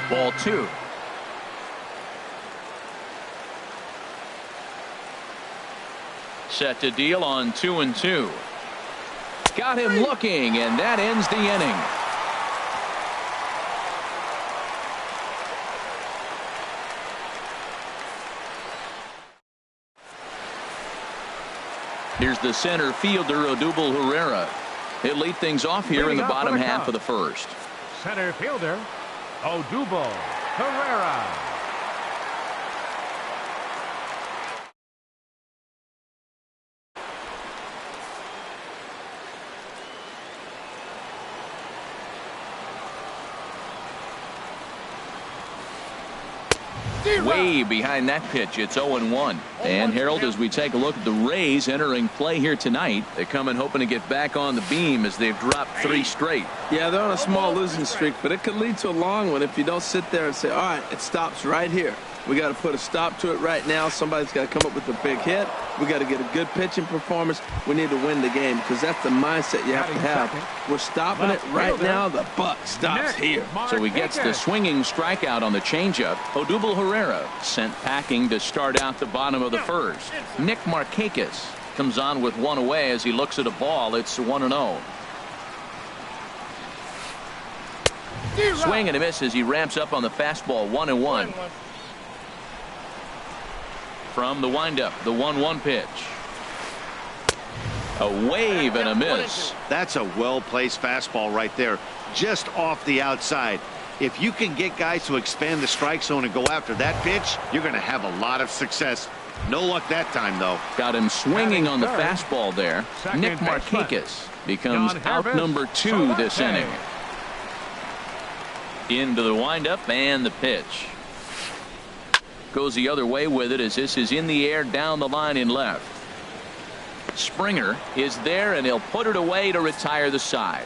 Ball 2. Set to deal on 2-2. Got him looking, and that ends the inning. Here's the center fielder, Odubel Herrera. He'll lead things off here in the bottom half of the first. Center fielder, Odubel Herrera. Way behind that pitch. It's 0-1. And Harold, as we take a look at the Rays entering play here tonight, they come in hoping to get back on the beam as they've dropped 3 straight. Yeah, they're on a small losing streak, but it could lead to a long one if you don't sit there and say, all right, it stops right here. We got to put a stop to it right now. Somebody's got to come up with a big hit. We got to get a good pitching performance. We need to win the game because that's the mindset you have to have. We're stopping it right now. The buck stops here. So he gets the swinging strikeout on the changeup. Odubel Herrera sent packing to start out the bottom of the first. Nick Markakis comes on with 1 away as he looks at a ball. It's 1-0. Swing and a miss as he ramps up on the fastball. 1-1. From the windup, the 1-1 pitch. A wave and a miss. That's a well-placed fastball right there, just off the outside. If you can get guys to expand the strike zone and go after that pitch, you're going to have a lot of success. No luck that time, though. Got him swinging on the fastball there. Nick Markakis becomes out number 2 this inning. Into the windup and the pitch. Goes the other way with it as this is in the air down the line in left. Springer is there and he'll put it away to retire the side.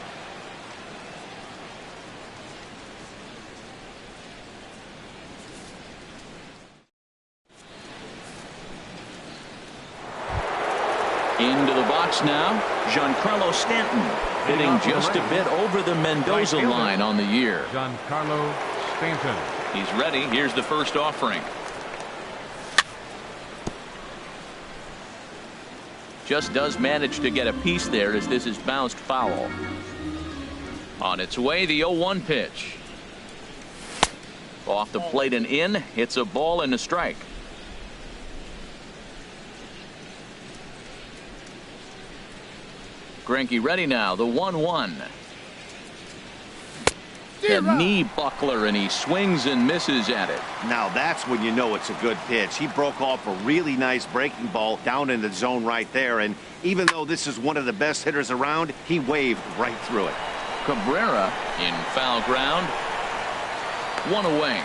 Into the box now, Giancarlo Stanton hitting just a bit over the Mendoza line on the year. Giancarlo Stanton. He's ready. Here's the first offering. Just does manage to get a piece there as this is bounced foul. On its way, the 0-1 pitch. Off the plate and in. It's a ball and a strike. Greinke ready now. The 1-1. The knee buckler, and he swings and misses at it. Now that's when you know it's a good pitch. He broke off a really nice breaking ball down in the zone right there, and even though this is one of the best hitters around, he waved right through it. Cabrera in foul ground. 1 away.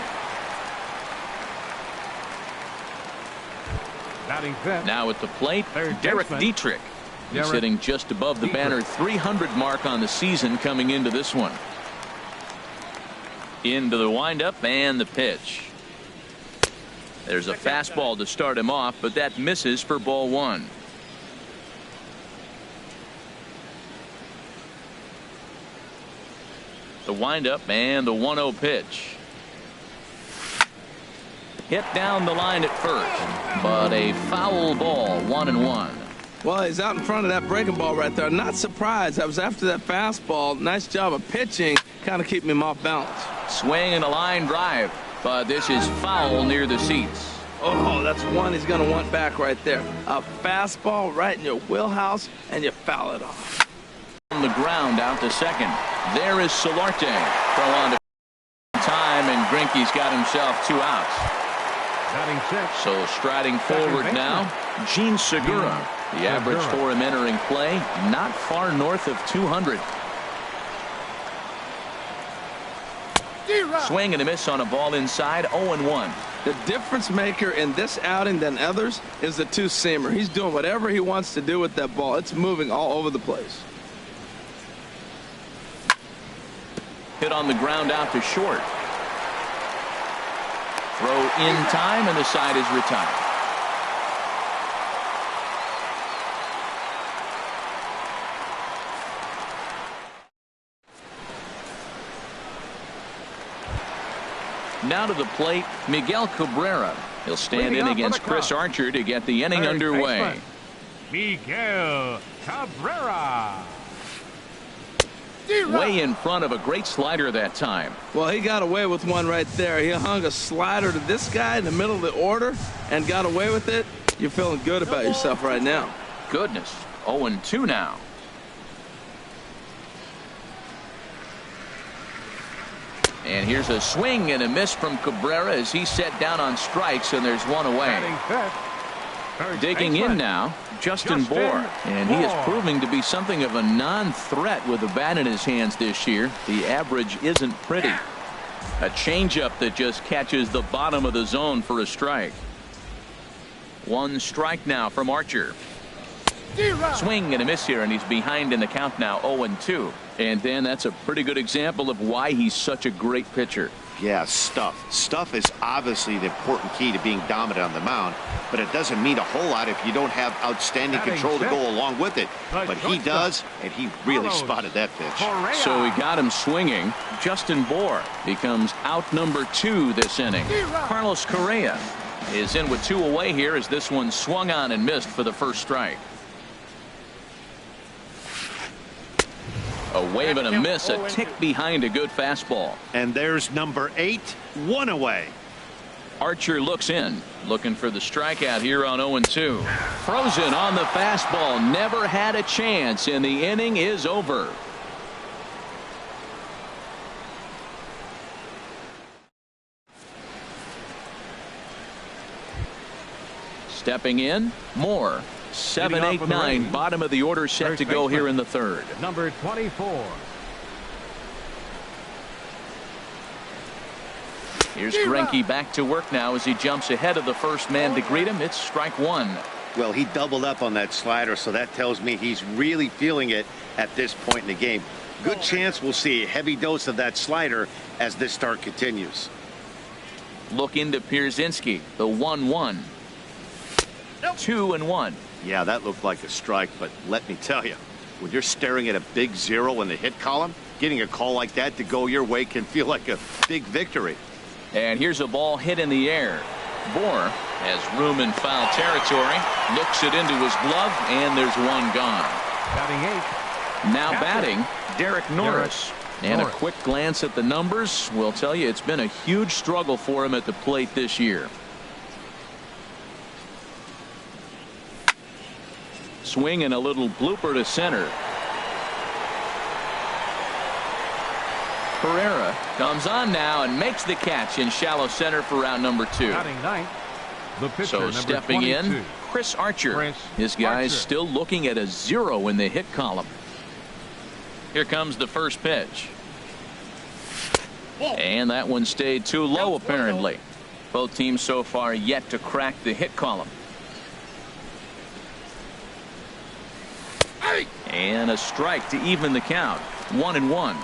Batting fifth. Now at the plate, Derek Dietrich. He's hitting just above the banner 300 mark on the season coming into this one. Into the windup and the pitch. There's a fastball to start him off, but that misses for ball 1. The windup and the 1-0 pitch. Hit down the line at first, but a foul ball. 1-1. Well, he's out in front of that breaking ball right there. Not surprised. I was after that fastball. Nice job of pitching, kind of keeping him off balance. Swing and a line drive, but this is foul near the seats. Oh, that's one he's going to want back right there. A fastball right in your wheelhouse, and you foul it off. On the ground out to second. There is Solarte. Throw on to time, and Greinke's got himself 2 outs. Batting sixth. So striding forward now, Gene Segura. The average for him entering play, not far north of 200. Swing and a miss on a ball inside. 0-1. The difference maker in this outing than others is the 2-seamer. He's doing whatever he wants to do with that ball. It's moving all over the place. Hit on the ground out to short. Throw in time, and the side is retired. Now to the plate, Miguel Cabrera. He'll stand in against Chris Archer to get the inning underway. Miguel Cabrera. Way in front of a great slider that time. Well, he got away with one right there. He hung a slider to this guy in the middle of the order and got away with it. You're feeling good about yourself right now. Goodness. 0-2 now. And here's a swing and a miss from Cabrera as he's set down on strikes, and there's 1 away. Digging in now, Justin Bour, and he is proving to be something of a non-threat with the bat in his hands this year. The average isn't pretty. A changeup that just catches the bottom of the zone for a strike. 1 strike now from Archer. Swing and a miss here, and he's behind in the count now. 0-2. And then that's a pretty good example of why he's such a great pitcher. Yeah, stuff. Stuff is obviously the important key to being dominant on the mound, but it doesn't mean a whole lot if you don't have outstanding control to go along with it. But he does, and he really spotted that pitch. So he got him swinging. Justin Bour becomes out number 2 this inning. Carlos Correa is in with 2 away here as this one swung on and missed for the first strike. A wave and a miss, a tick behind a good fastball. And there's number 8, 1 away. Archer looks in, looking for the strikeout here on 0-2. Frozen on the fastball, never had a chance, and the inning is over. Stepping in, Moore. 7, 8, 9, bottom of the order set to go here in the third. Number 24. Here's Greinke back to work now as he jumps ahead of the first man to greet him. It's strike one. Well, he doubled up on that slider, so that tells me he's really feeling it at this point in the game. Good chance we'll see a heavy dose of that slider as this start continues. Look into Pierzynski, the 1-1. 2-1. Yeah, that looked like a strike, but let me tell you, when you're staring at a big 0 in the hit column, getting a call like that to go your way can feel like a big victory. And here's a ball hit in the air. Bohr has room in foul territory, looks it into his glove, and there's one gone. Batting 8. Now batting, Derek Norris. And a quick glance at the numbers will tell you it's been a huge struggle for him at the plate this year. Swing and a little blooper to center. Pereira comes on now and makes the catch in shallow center for round number 2. Batting 9. The pitcher, So stepping 22. in, Chris Archer. This guy's still looking at a 0 in the hit column. Here comes the first pitch. And that one stayed too low apparently. Both teams so far yet to crack the hit column. And a strike to even the count. 1-1.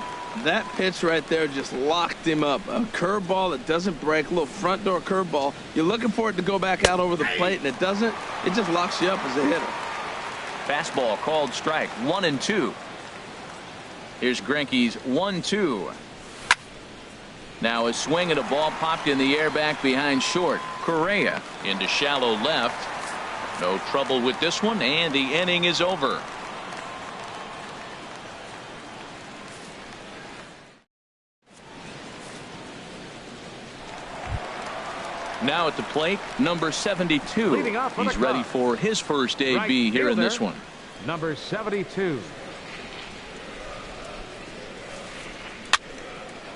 That pitch right there just locked him up. A curveball that doesn't break, a little front door curveball. You're looking for it to go back out over the plate, and it doesn't. It just locks you up as a hitter. Fastball called strike. 1-2. Here's Greinke's 1-2. Now a swing and a ball popped in the air back behind short. Correa into shallow left. No trouble with this one, and the inning is over. Now at the plate, number 72. He's ready for his first AB here in this one. Number 72.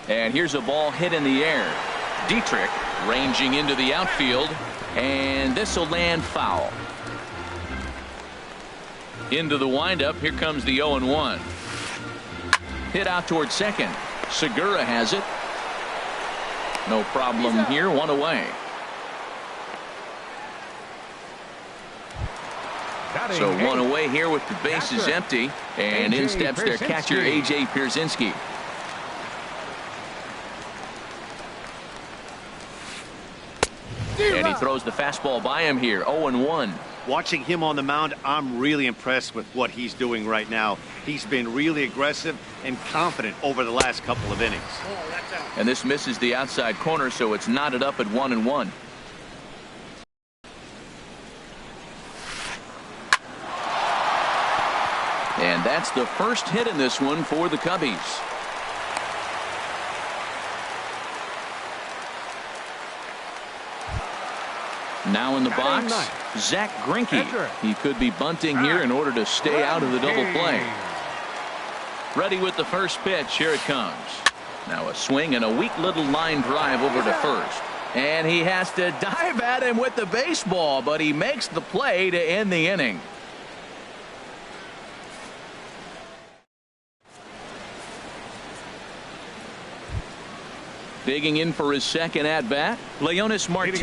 And here's a ball hit in the air. Dietrich ranging into the outfield, and this will land foul. Into the windup, here comes the 0-1. Hit out towards second. Segura has it. No problem here, one away. So one away here with the bases empty, and in steps their catcher A.J. Pierzynski. And he throws the fastball by him here. 0-1. Watching him on the mound, I'm really impressed with what he's doing right now. He's been really aggressive and confident over the last couple of innings. And this misses the outside corner, so it's knotted up at 1-1. And that's the first hit in this one for the Cubbies. Now in the box, Zach Greinke. He could be bunting here in order to stay out of the double play. Ready with the first pitch. Here it comes. Now a swing and a weak little line drive over to first. And he has to dive at him with the baseball, but he makes the play to end the inning. Digging in for his second at-bat, Leonis Martin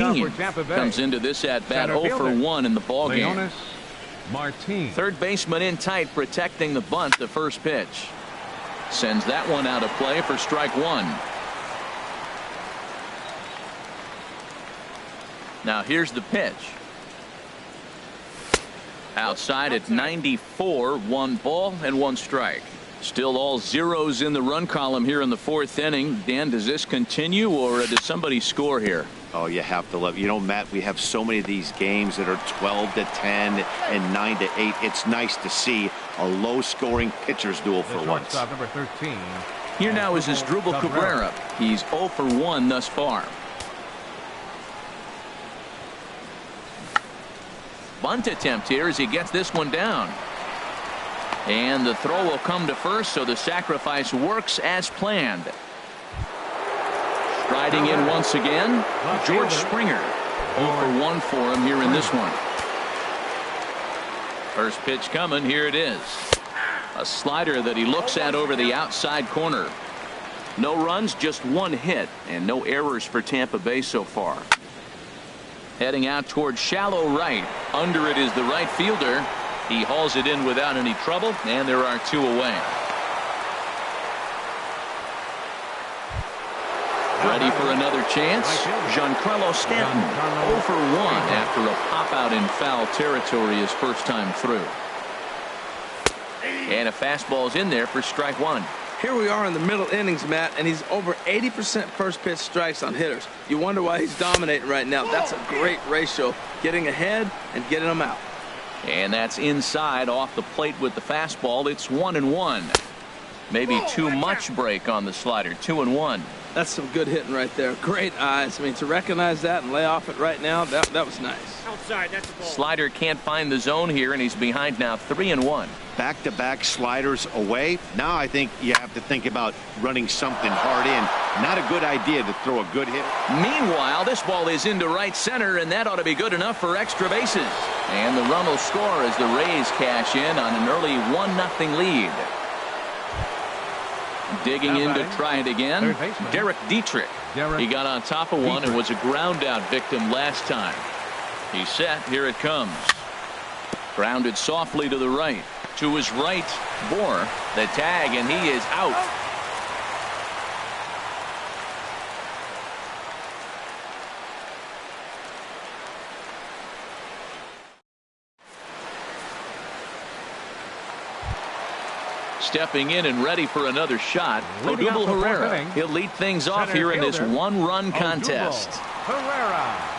comes into this at-bat 0 for 1 in the ballgame. Third baseman in tight, protecting the bunt. The first pitch sends that one out of play for strike one. Now here's the pitch. Outside at 94, 1 ball and 1 strike. Still all zeros in the run column here in the 4th inning. Dan, does this continue, or does somebody score here? Oh, you have to love. You know, Matt, we have so many of these games that are 12-10 and 9-8. It's nice to see a low-scoring pitcher's duel for once. Number 13. Here now is Asdrubal Cabrera. He's 0 for 1 thus far. bunt attempt here as he gets this one down. And the throw will come to first, so the sacrifice works as planned. Striding in once again, George Springer. 0 for 1 for him here in this one. First pitch coming, here it is. A slider that he looks at over the outside corner. No runs, just one hit, and no errors for Tampa Bay so far. Heading out towards shallow right. Under it is the right fielder. He hauls it in without any trouble, and there are 2 away. Ready for another chance. Giancarlo Stanton 0 for 1 after a pop out in foul territory his first time through. And a fastball's in there for strike 1. Here we are in the middle innings, Matt, and he's over 80% first pitch strikes on hitters. You wonder why he's dominating right now. That's a great ratio, getting ahead and getting them out. And that's inside off the plate with the fastball. It's 1-1. Maybe too much break on the slider. 2-1. That's some good hitting right there. Great eyes. I mean, to recognize that and lay off it right now, that was nice. Outside, that's the ball. Slider can't find the zone here, and he's behind now 3-1. Back-to-back sliders away. Now I think you have to think about running something hard in. Not a good idea to throw a good hit. Meanwhile, this ball is into right center, and that ought to be good enough for extra bases. And the run will score as the Rays cash in on an early 1-0 lead. Digging in to try it again, Derek Dietrich. He got on top of one and was a ground out victim last time. He's set. Here it comes. Grounded softly to the right. To his right, Bohr. The tag, and he is out. Stepping in and ready for another shot, Odubel Herrera. He'll lead things off here in this one-run contest. Herrera.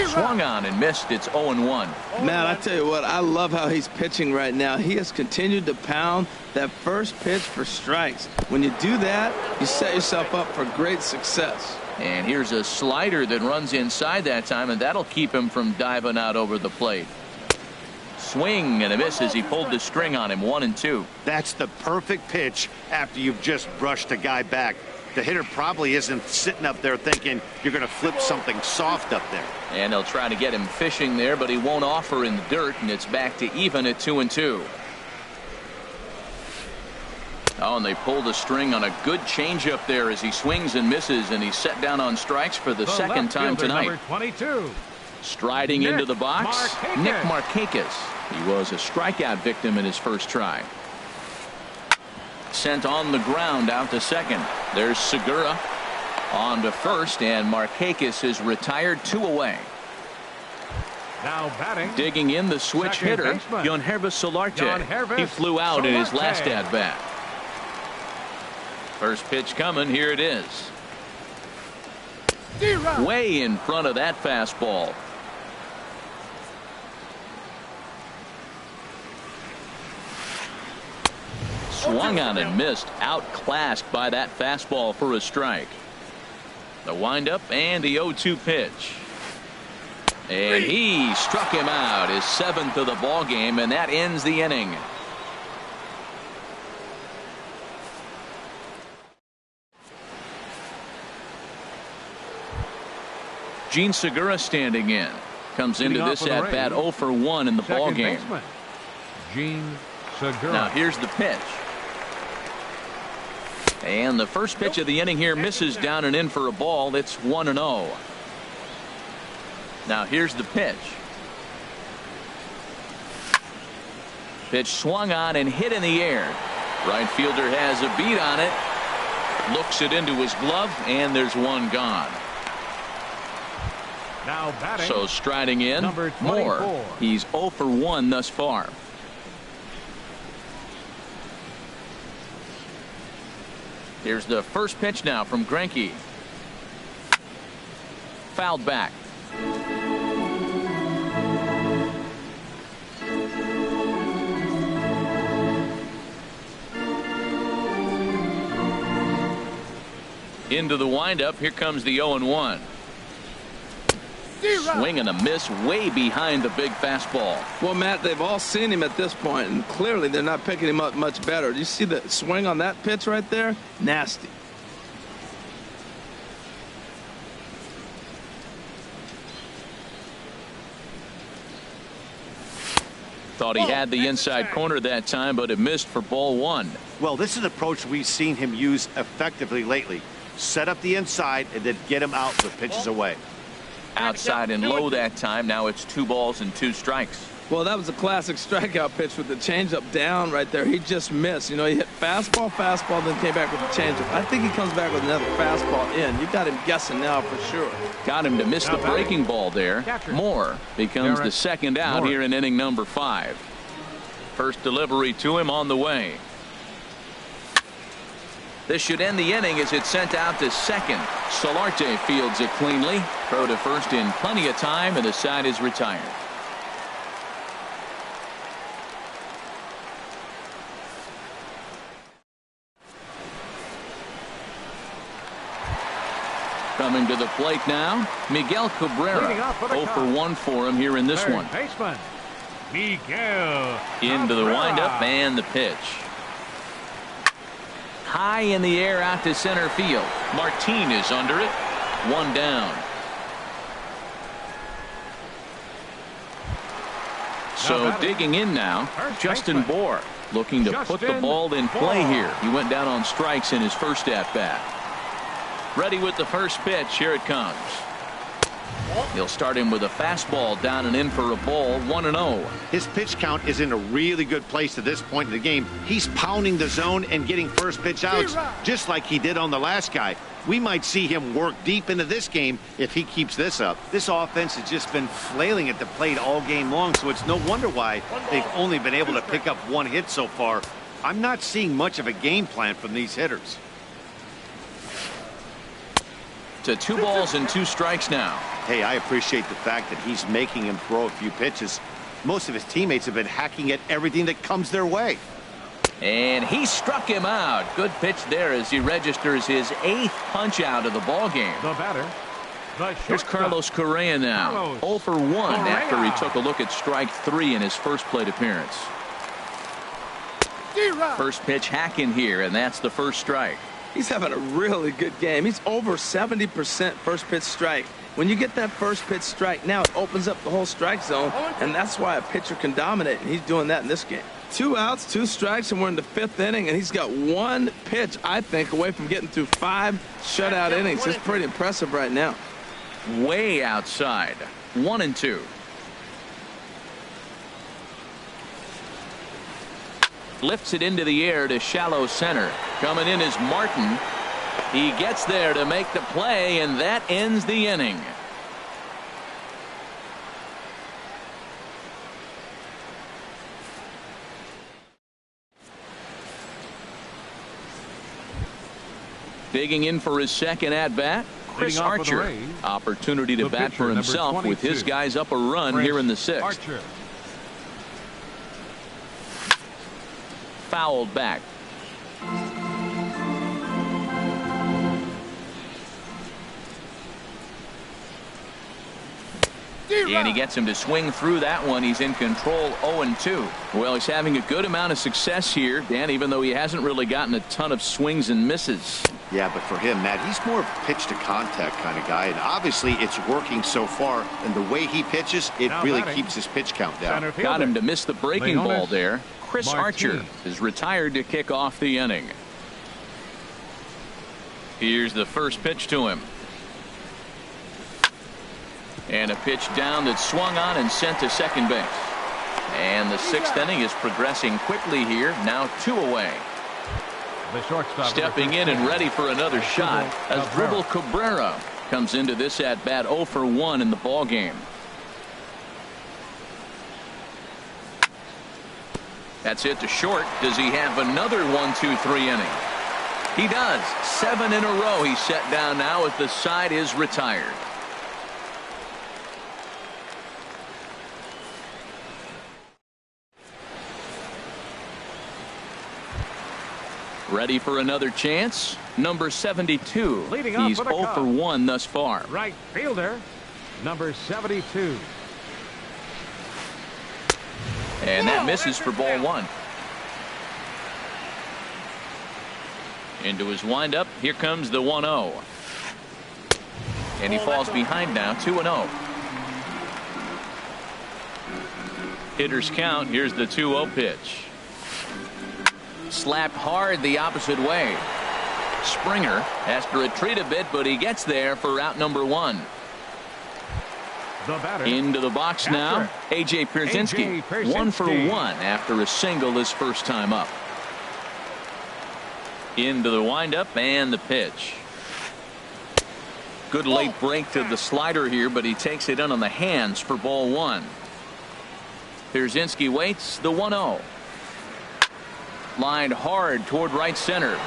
Swung on and missed. It's 0-1. Matt, I tell you what, I love how he's pitching right now. He has continued to pound that first pitch for strikes. When you do that, you set yourself up for great success. And here's a slider that runs inside that time, and that'll keep him from diving out over the plate. Swing and a miss as he pulled the string on him. 1-2. That's the perfect pitch after you've just brushed a guy back. The hitter probably isn't sitting up there thinking you're going to flip something soft up there. And they'll try to get him fishing there, but he won't offer in the dirt, and it's back to even at 2-2. Oh, and they pull the string on a good changeup there as he swings and misses, and he's set down on strikes for the second time tonight. Number 22. Striding into the box, Nick Markakis. He was a strikeout victim in his first try. Sent on the ground out to second. There's Segura on to first, and Markakis is retired. 2 away. Now batting. Digging in the switch Second hitter, baseman. Yangervis Solarte. Yangervis He flew out in his Solarte. last at bat. First pitch coming. Here it is. Way in front of that fastball. Swung on and missed. Outclassed by that fastball for a strike. The windup and the 0-2 pitch. And he struck him out, his 7th of the ball game, and that ends the inning. Gene Segura standing in. Comes into this at bat 0 for 1 in the ball game. Gene Segura. Now here's the pitch. And the first pitch of the inning here misses down and in for a ball. It's 1-0. Now here's the pitch. Pitch swung on and hit in the air. Right fielder has a beat on it. Looks it into his glove, and there's one gone. Now batting. So striding in, Number Moore. 24. He's 0 for 1 thus far. Here's the first pitch now from Greinke. Fouled back. Into the windup. Here comes the 0-1. Swing and a miss way behind the big fastball. Well, Matt, they've all seen him at this point, and clearly they're not picking him up much better. Do you see the swing on that pitch right there? Nasty. Thought he had the inside corner that time, but it missed for ball one. Well, this is an approach we've seen him use effectively lately. Set up the inside and then get him out with pitches away. Outside and low that time. Now it's 2 balls and 2 strikes. Well, that was a classic strikeout pitch with the changeup down right there. He just missed. You know, he hit fastball, then came back with the changeup. I think he comes back with another fastball in. You got him guessing now for sure. Got him to miss the breaking ball there. Moore becomes the second out here in inning number 5. First delivery to him on the way. This should end the inning as it's sent out to second. Solarte fields it cleanly. Throw to first in plenty of time, and the side is retired. Coming to the plate now, Miguel Cabrera. 0 for 1 for him here in this one. Baseman Miguel Into the windup and the pitch. High in the air out to center field. Martin is under it. 1 down. So digging in now, Justin Bour looking to put the ball in play here. He went down on strikes in his first at bat. Ready with the first pitch. Here it comes. He'll start him with a fastball down and in for a ball. 1-0. His pitch count is in a really good place at this point in the game. He's pounding the zone and getting first pitch outs just like he did on the last guy. We might see him work deep into this game if he keeps this up. This offense has just been flailing at the plate all game long, so it's no wonder why they've only been able to pick up 1 hit so far. I'm not seeing much of a game plan from these hitters. To 2 balls and 2 strikes now. Hey, I appreciate the fact that he's making him throw a few pitches. Most of his teammates have been hacking at everything that comes their way. And he struck him out. Good pitch there as he registers his 8th punch out of the ball game. The batter. Here's Carlos Correa now. 0 for 1 after he took a look at strike 3 in his first plate appearance. First pitch hacking here, and that's the first strike. He's having a really good game. He's over 70% first pitch strike. When you get that first pitch strike, now it opens up the whole strike zone, and that's why a pitcher can dominate, and he's doing that in this game. 2 outs, 2 strikes, and we're in the 5th inning, and he's got 1 pitch, I think, away from getting through 5 shutout innings. It's pretty impressive right now. Way outside. 1-2. Lifts it into the air to shallow center. Coming in is Martin. He gets there to make the play, and that ends the inning. Digging in for his second at bat, Chris Archer. Opportunity to bat for himself with his guys up a run here in the 6th. Fouled back. And he gets him to swing through that one. He's in control. 0-2. Well, he's having a good amount of success here, Dan, even though he hasn't really gotten a ton of swings and misses. Yeah, but for him, Matt, he's more of a pitch to contact kind of guy, and obviously it's working so far, and the way he pitches, it really keeps his pitch count down. Got him to miss the breaking ball there. Chris Archer is retired to kick off the inning. Here's the first pitch to him. And a pitch down that's swung on and sent to second base. And the 6th inning is progressing quickly here. Now 2 away. The shortstop stepping in and ready for another shot as Dribble Cabrera comes into this at bat. 0 for 1 in the ball game. That's hit to short. Does he have another 1-2-3 inning? He does. 7 in a row. He's set down now as the side is retired. Ready for another chance. Number 72. He's 0 for 1 thus far. Right fielder Number 72. And that misses for ball one. Into his windup. Here comes the 1-0. And he falls behind now, 2-0. Hitters count. Here's the 2-0 pitch. Slapped hard the opposite way. Springer has to retreat a bit, but he gets there for out number one. The batter. Into the box now. A.J. Pierzynski. 1 for 1 after a single his first time up. Into the windup and the pitch. Good late break to the slider here, but he takes it in on the hands for ball one. Pierzynski waits. The 1-0. Lined hard toward right center.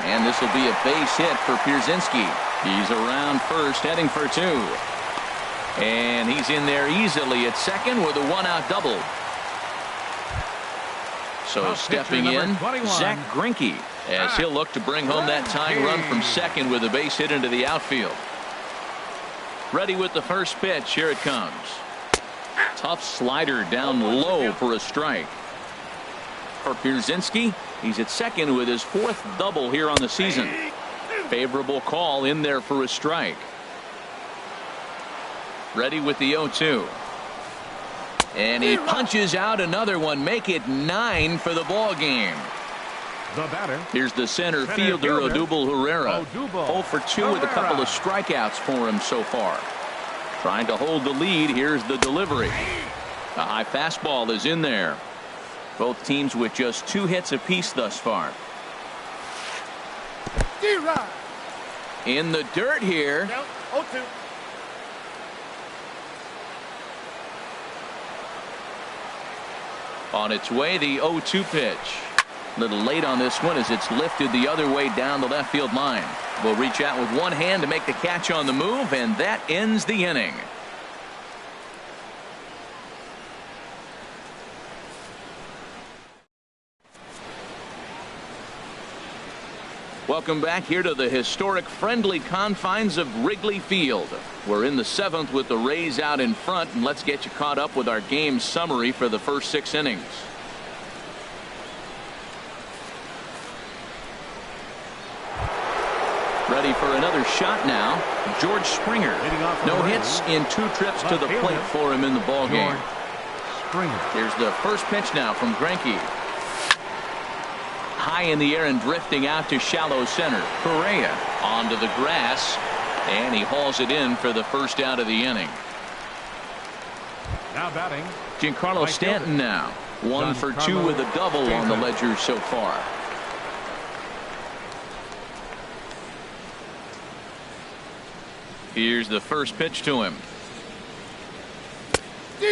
And this will be a base hit for Pierzynski. He's around first, heading for two. And he's in there easily at second with a one-out double. So stepping in, Zach Greinke, as he'll look to bring home that tying run from second with a base hit into the outfield. Ready with the first pitch. Here it comes. Tough slider down low for a strike. For Pierzynski, he's at second with his 4th double here on the season. Favorable call in there for a strike. Ready with the 0-2. And he punches out another one. Make it 9 for the ball game. The batter. Here's the center fielder, Odubel Herrera. 0 for 2 with a couple of strikeouts for him so far. Trying to hold the lead. Here's the delivery. A high fastball is in there. Both teams with just 2 hits apiece thus far. In the dirt here. 0-2. On its way, the 0-2 pitch. A little late on this one as it's lifted the other way down the left field line. Will reach out with one hand to make the catch on the move, and that ends the inning. Welcome back here to the historic friendly confines of Wrigley Field. We're in the 7th with the Rays out in front, and let's get you caught up with our game summary for the first 6 innings. Ready for another shot now. George Springer. No hits in 2 trips to the plate for him in the ball game. Here's the first pitch now from Greinke. High in the air and drifting out to shallow center. Correa onto the grass, and he hauls it in for the first out of the inning. Now batting. Giancarlo Stanton now. 1 for 2 with a double on the ledger so far. Here's the first pitch to him.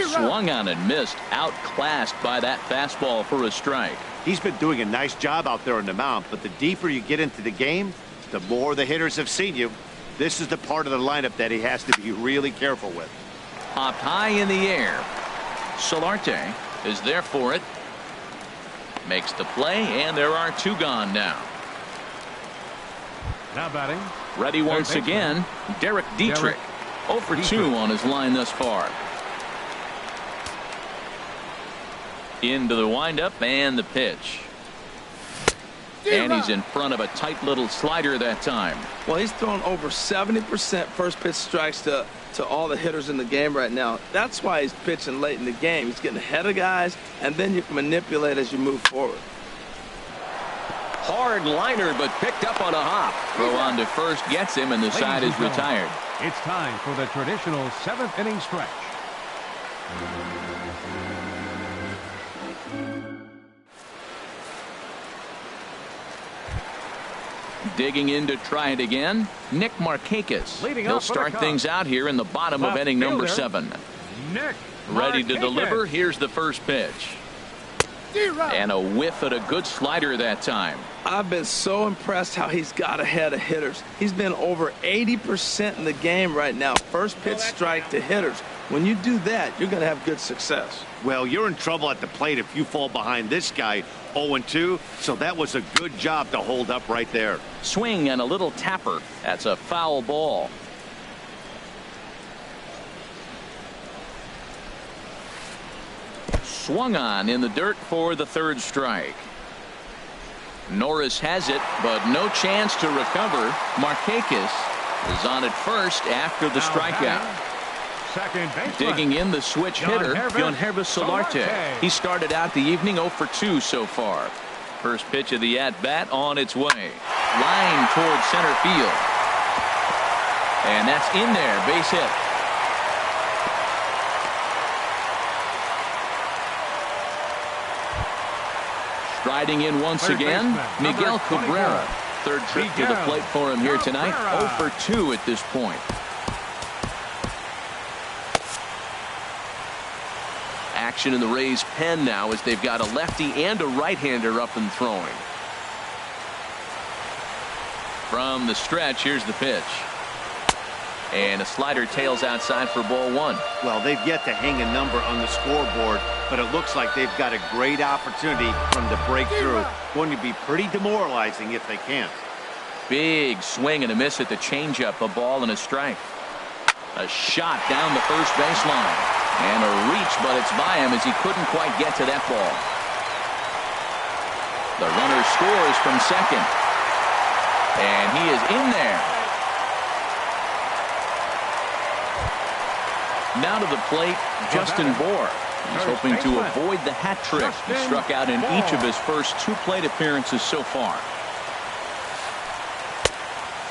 Swung on and missed. Outclassed by that fastball for a strike. He's been doing a nice job out there on the mound, but the deeper you get into the game, the more the hitters have seen you. This is the part of the lineup that he has to be really careful with. Popped high in the air. Solarte is there for it. Makes the play, and there are 2 gone now. Now batting. Ready once again, Derek Dietrich. 0 for 2 on his line thus far. Into the windup and the pitch. And he's in front of a tight little slider that time. Well, he's thrown over 70% first pitch strikes to all the hitters in the game right now. That's why he's pitching late in the game. He's getting ahead of guys, and then you can manipulate as you move forward. Hard liner, but picked up on a hop. Throw on to first gets him, and the side is retired. It's time for the traditional 7th inning stretch. Digging in to try it again, Nick Markakis. He'll start things out here in the bottom of inning number 7. Nick Ready to deliver. Here's the first pitch. And a whiff at a good slider that time. I've been so impressed how he's got ahead of hitters. He's been over 80% in the game right now. First pitch strike to hitters. When you do that, you're going to have good success. Well, you're in trouble at the plate if you fall behind this guy 0-2, so that was a good job to hold up right there. Swing and a little tapper. That's a foul ball. swung on in the dirt for the third strike. Norris has it, but no chance to recover. Markakis is on at first after the strikeout. Second baseman. Digging in the switch hitter, Yohannes Solarte. He started out the evening 0 for 2 so far. First pitch of the at-bat on its way. Line towards center field. And that's in there, base hit. Striding in once again, Miguel Cabrera. Third trip to the plate for him here tonight. 0 for 2 at this point. Action in the Rays' pen now as they've got a lefty and a right-hander up and throwing. From the stretch, here's the pitch. And a slider tails outside for ball 1. Well, they've yet to hang a number on the scoreboard, but it looks like they've got a great opportunity from the breakthrough. Going to be pretty demoralizing if they can't. Big swing and a miss at the changeup, a ball and a strike. A shot down the first baseline. And a reach, but it's by him as he couldn't quite get to that ball. The runner scores from second. And he is in there. Now to the plate, Justin Bour. He's hoping to avoid the hat trick. He struck out in each of his first 2 plate appearances so far.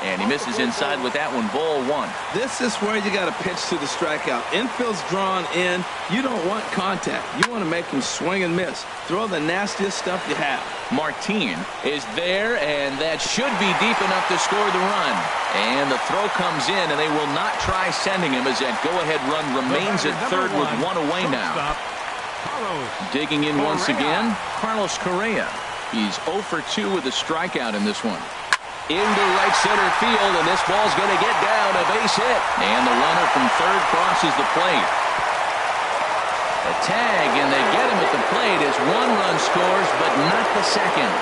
And he misses inside with that one, ball 1. This is where you got to pitch to the strikeout. Infield's drawn in. You don't want contact. You want to make him swing and miss. Throw the nastiest stuff you have. Martin is there, and that should be deep enough to score the run. And the throw comes in, and they will not try sending him as that go-ahead run remains at third with 1 away now. Digging in once again, Carlos Correa. He's 0 for 2 with a strikeout in this one. Into right center field, and this ball's going to get down, a base hit. And the runner from third crosses the plate. A tag, and they get him at the plate as 1 run scores, but not the second.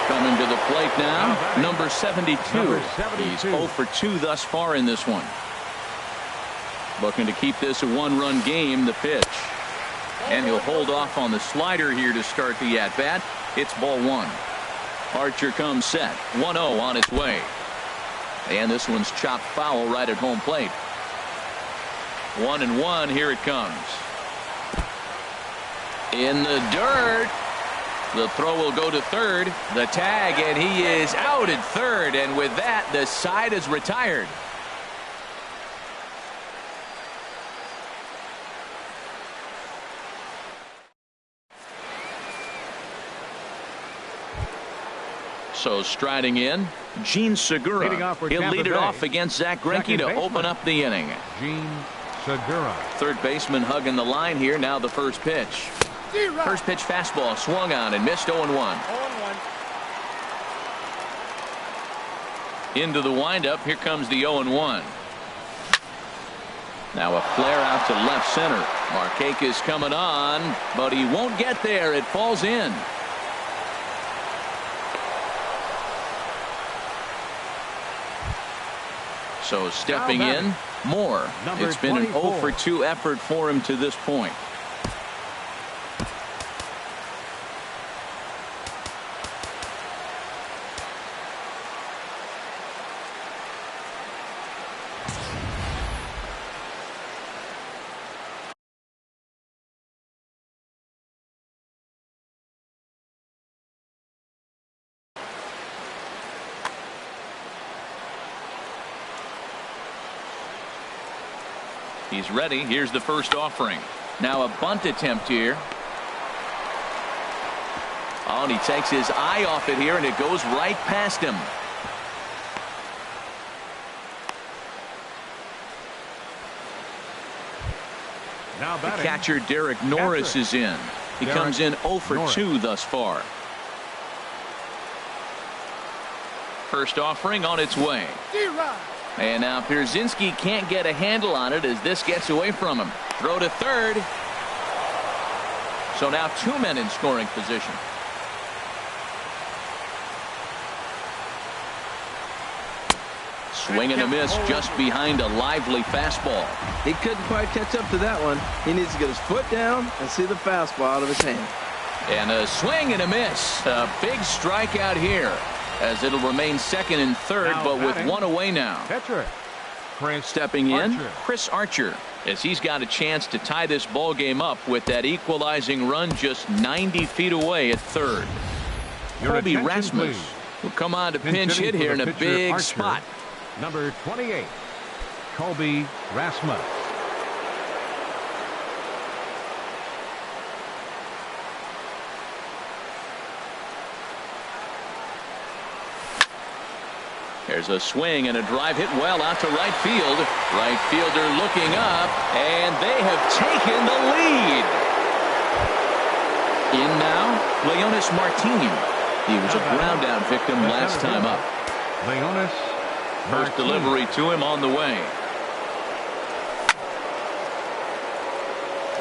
Coming to the plate now, number 72. He's 0 for 2 thus far in this one. Looking to keep this a 1-run game, the pitch. And he'll hold off on the slider here to start the at-bat. It's ball 1. Archer comes set. 1-0 on its way. And this one's chopped foul right at home plate. 1-1. Here it comes. In the dirt. The throw will go to third. The tag, and he is out at third. And with that, the side is retired. So striding in, Gene Segura. He'll lead it off against Zach Greinke to open up the inning. Gene Segura. Third baseman hugging the line here. Now the first pitch. First pitch fastball swung on and missed 0-1. Into the windup. Here comes the 0-1. Now a flare out to left center. Markakis coming on, but he won't get there. It falls in. So stepping in, Moore. It's been an 0 for 2 effort for him to this point. He's ready. Here's the first offering. Now a bunt attempt here. Oh, and he takes his eye off it here, and it goes right past him. Now the catcher Derek Norris is in. He comes in 0 for 2 thus far. First offering on its way. And now Pierzynski can't get a handle on it as this gets away from him. Throw to third. So now 2 men in scoring position. Swing and a miss just behind a lively fastball. He couldn't quite catch up to that one. He needs to get his foot down and see the fastball out of his hand. And a swing and a miss. A big strikeout here, as it'll remain second and third, but with one away now. Pitcher, Stepping in, Chris Archer, as he's got a chance to tie this ball game up with that equalizing run just 90 feet away at third. Colby Rasmus will come on to pinch hit here in a big spot. Number 28, Colby Rasmus. There's a swing and a drive hit well out to right field. Right fielder looking up, and they have taken the lead. In now, Leonis Martin. He was a ground out victim last time up. Leonis First delivery to him on the way.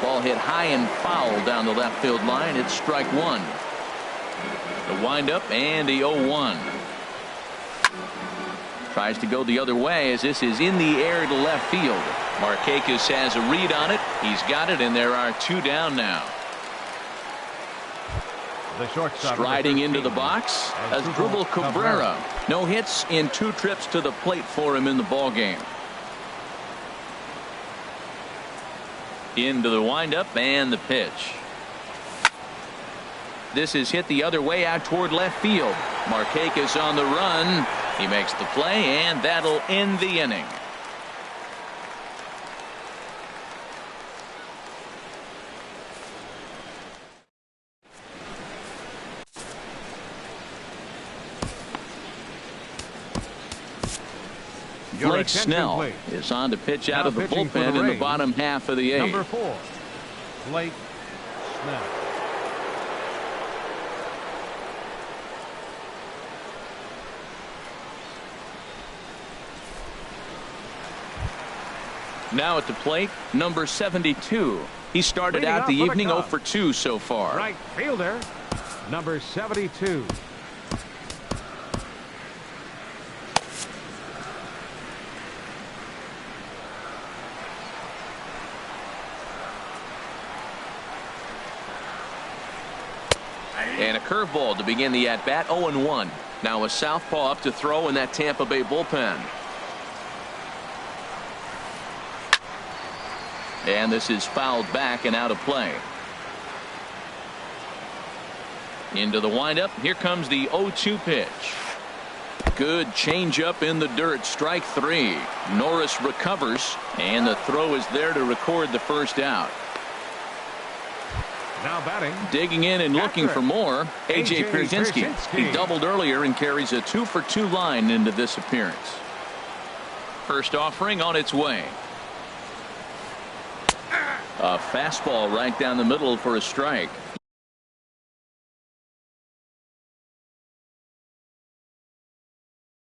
Ball hit high and foul down the left field line. It's strike one. The windup and the 0-1. Tries to go the other way as this is in the air to left field. Markakis has a read on it. He's got it, and there are two down now. The shortstop striding into the box as Asdrubal Cabrera. No hits in 2 trips to the plate for him in the ball game. Into the windup and the pitch. This is hit the other way out toward left field. Markakis on the run. He makes the play, and that'll end the inning. Blake Snell is on to pitch out of the bullpen in the bottom half of the 8th. Number 4, Blake Snell. Now at the plate, number 72. He started out the evening 0 for 2 so far. Right fielder, number 72. And a curveball to begin the at-bat, 0-1. Now a southpaw up to throw in that Tampa Bay bullpen. And this is fouled back and out of play. Into the windup. Here comes the 0-2 pitch. Good changeup in the dirt. Strike 3. Norris recovers, and the throw is there to record the first out. Now batting. Digging in and looking for more, A.J. Pierzynski. He doubled earlier and carries a 2 for 2 line into this appearance. First offering on its way. A fastball right down the middle for a strike.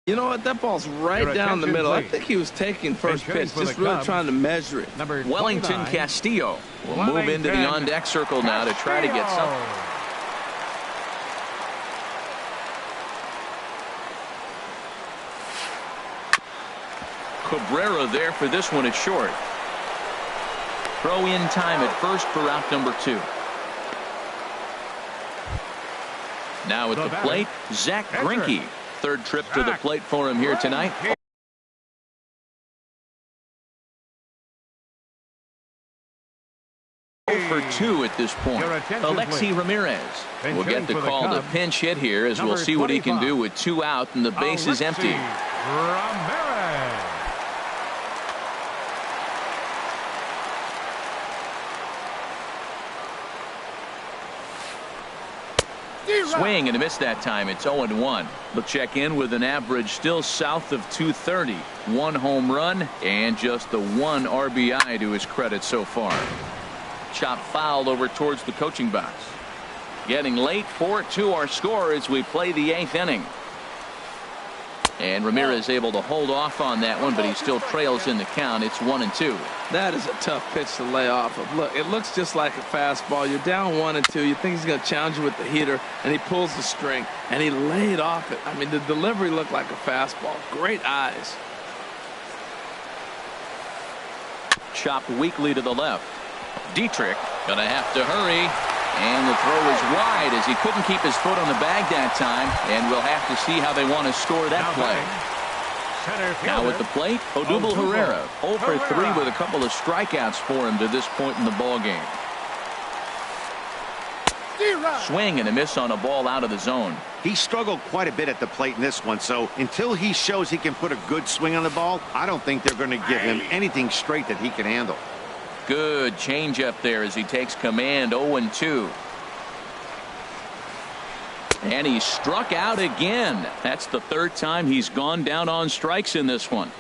You know what? That ball's right down the middle. I think he was taking first pitch, just really trying to measure it. Wellington Castillo will move into the on-deck circle now to try to get something. Cabrera there for this one is short. Throw in time at first for out number 2. Now at the plate, Zach Greinke. Third trip to the plate for him here tonight. For 2 at this point. Alexi Ramirez will get the call to pinch hit here, as we'll see what he can do with 2 out and the base is empty. Ramirez. Swing and a miss that time. It's 0-1. We'll check in with an average still south of 230. 1 home run and just the 1 RBI to his credit so far. Chop fouled over towards the coaching box. Getting late, 4-2 our score as we play the 8th inning. And Ramirez able to hold off on that one, but he still trails in the count. It's 1-2. That is a tough pitch to lay off of. Look, it looks just like a fastball. You're down 1-2. You think he's going to challenge you with the heater, and he pulls the string, and he laid off it. I mean, the delivery looked like a fastball. Great eyes. chopped weakly to the left. Dietrich gonna have to hurry, and the throw is wide as he couldn't keep his foot on the bag that time, and we'll have to see how they want to score that play. Now at the plate, Odubel Herrera, 0 for 3 with a couple of strikeouts for him to this point in the ball game. Swing and a miss on a ball out of the zone. He struggled quite a bit at the plate in this one, so until he shows he can put a good swing on the ball, I don't think they're going to give him anything straight that he can handle. Good changeup there as he takes command. 0-2. And he struck out again. That's the third time he's gone down on strikes in this one.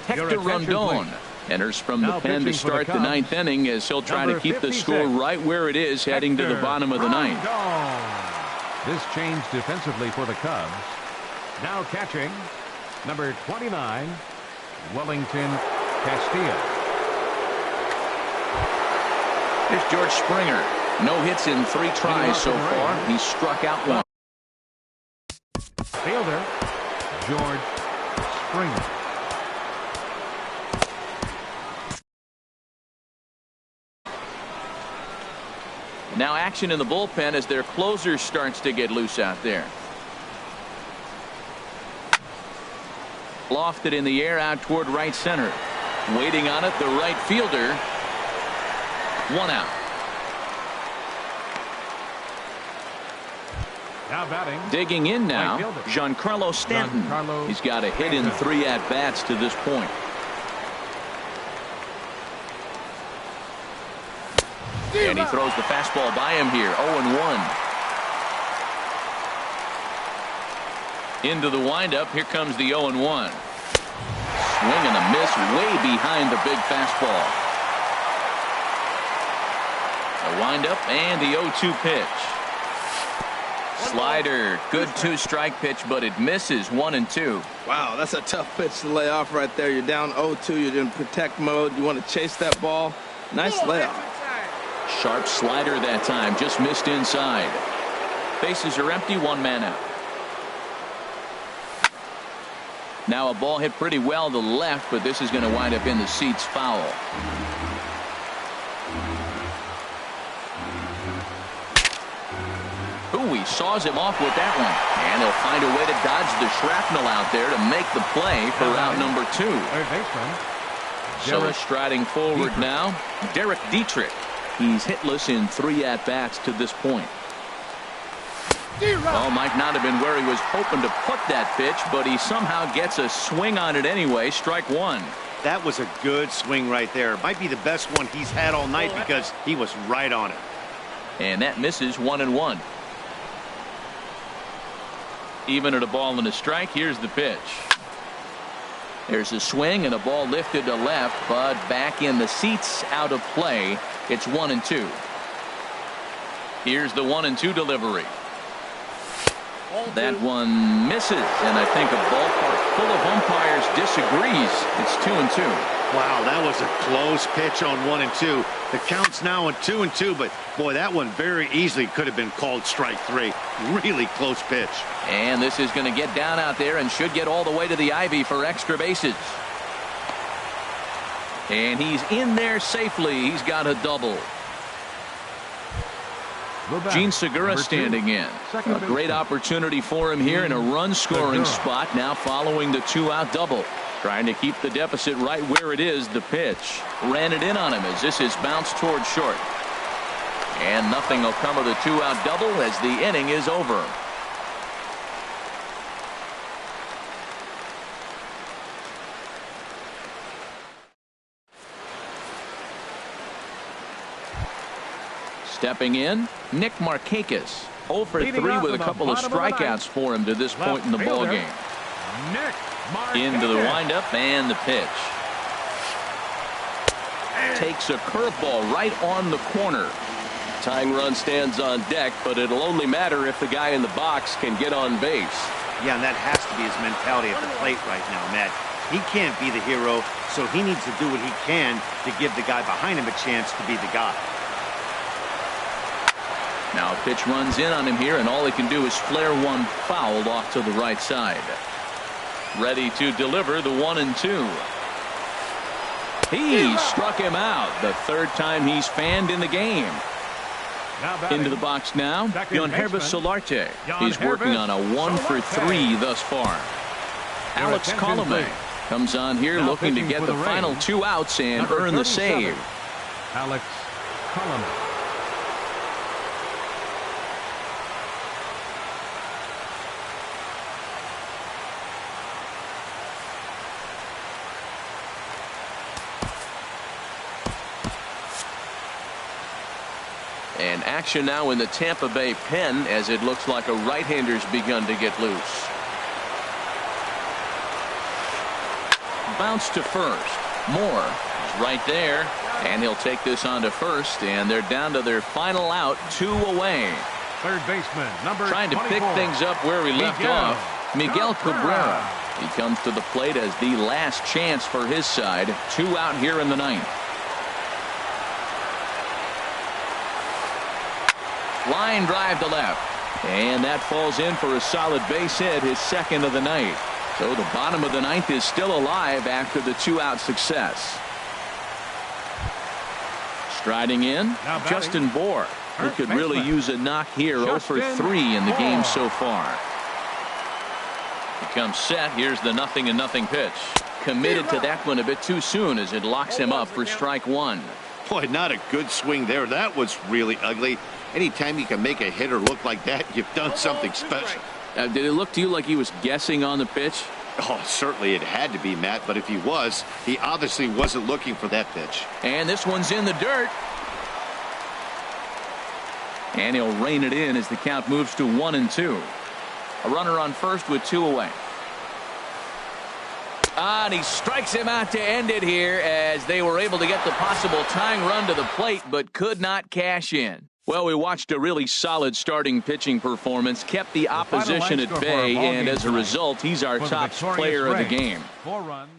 Hector Rondon enters from the pen to start the 9th inning as he'll try to keep the score right where it is heading to the bottom of the 9th. This change defensively for the Cubs. Now catching, number 29, Wellington Castillo. Here's George Springer. No hits in 3 tries so far. He struck out 1. Fielder, George Springer. Now action in the bullpen as their closer starts to get loose out there. Lofted in the air out toward right center. Waiting on it, the right fielder. 1 out. Now batting. Digging in now, Giancarlo Stanton. He's got a hit in 3 at-bats to this point. And he throws the fastball by him here. 0-1. Into the windup. Here comes the 0-1. Swing and a miss way behind the big fastball. The windup and the 0-2 pitch. Slider. Good 2-strike pitch, but it misses. 1-2. Wow, that's a tough pitch to lay off right there. You're down 0-2. You're in protect mode. You want to chase that ball. Nice layoff. Sharp slider that time, just missed inside. Bases are empty, 1 man out. Now a ball hit pretty well to the left, but this is going to wind up in the seats foul. Ooh, he saws him off with that one. And he'll find a way to dodge the shrapnel out there to make the play for out number 2. So striding forward now, Derek Dietrich. He's hitless in 3 at-bats to this point. Well, might not have been where he was hoping to put that pitch, but he somehow gets a swing on it anyway. Strike 1. That was a good swing right there. Might be the best one he's had all night because he was right on it. And that misses. 1-1. Even at a ball and a strike. Here's the pitch. There's a swing and a ball lifted to left, but back in the seats, out of play. It's 1-2. Here's the 1-2 delivery. That one misses, and I think a ballpark full of umpires disagrees. It's 2-2. Wow, that was a close pitch on 1-2. The count's now on 2-2, but boy, that one very easily could have been called strike 3. Really close pitch. And this is going to get down out there and should get all the way to the ivy for extra bases. And he's in there safely. He's got a double. Gene Segura standing in. A great opportunity for him here in a run-scoring spot now following the 2-out double. Trying to keep the deficit right where it is. The pitch. Ran it in on him as this is bounced toward short. And nothing will come of the 2-out double as the inning is over. Stepping in, Nick Markakis. 0 for 3 with a couple of strikeouts for him to this point in the ball game. Into the windup and the pitch. Takes a curveball right on the corner. Tying run stands on deck, but it'll only matter if the guy in the box can get on base. Yeah, and that has to be his mentality at the plate right now, Matt. He can't be the hero, so he needs to do what he can to give the guy behind him a chance to be the guy. Now a pitch runs in on him here, and all he can do is flare one foul off to the right side. Ready to deliver the 1-2. He struck him out. The third time he's fanned in the game. Into the box now, Yonhervis Solarte. He's working on a 1-for-3 thus far. Alex Colomé comes on here looking to get the final 2 outs and earn the save. Alex Colomé. And action now in the Tampa Bay pen as it looks like a right-hander's begun to get loose. Bounce to first. Moore is right there, and he'll take this on to first, and they're down to their final out, 2 away. Third baseman, number Trying to 24. pick things up where we left off, Miguel Cabrera. He comes to the plate as the last chance for his side. 2 out here in the 9th. Line drive to left, and that falls in for a solid base hit, his second of the night. So the bottom of the 9th is still alive after the 2-out success. Striding in, Justin Bour, who could really use a knock here. 0 for 3 in the game so far. He comes set. Here's the 0-0 pitch. Committed to that one a bit too soon as it locks him up for strike 1. Boy, not a good swing there. That was really ugly. Anytime you can make a hitter look like that, you've done something special. Did it look to you like he was guessing on the pitch? Oh, certainly it had to be, Matt, but if he was, he obviously wasn't looking for that pitch. And this one's in the dirt. And he'll rein it in as the count moves to 1-2. A runner on first with 2 away. And he strikes him out to end it here as they were able to get the possible tying run to the plate but could not cash in. Well, we watched a really solid starting pitching performance, kept the opposition at bay, and as a result, he's our top player of the game. 4 runs.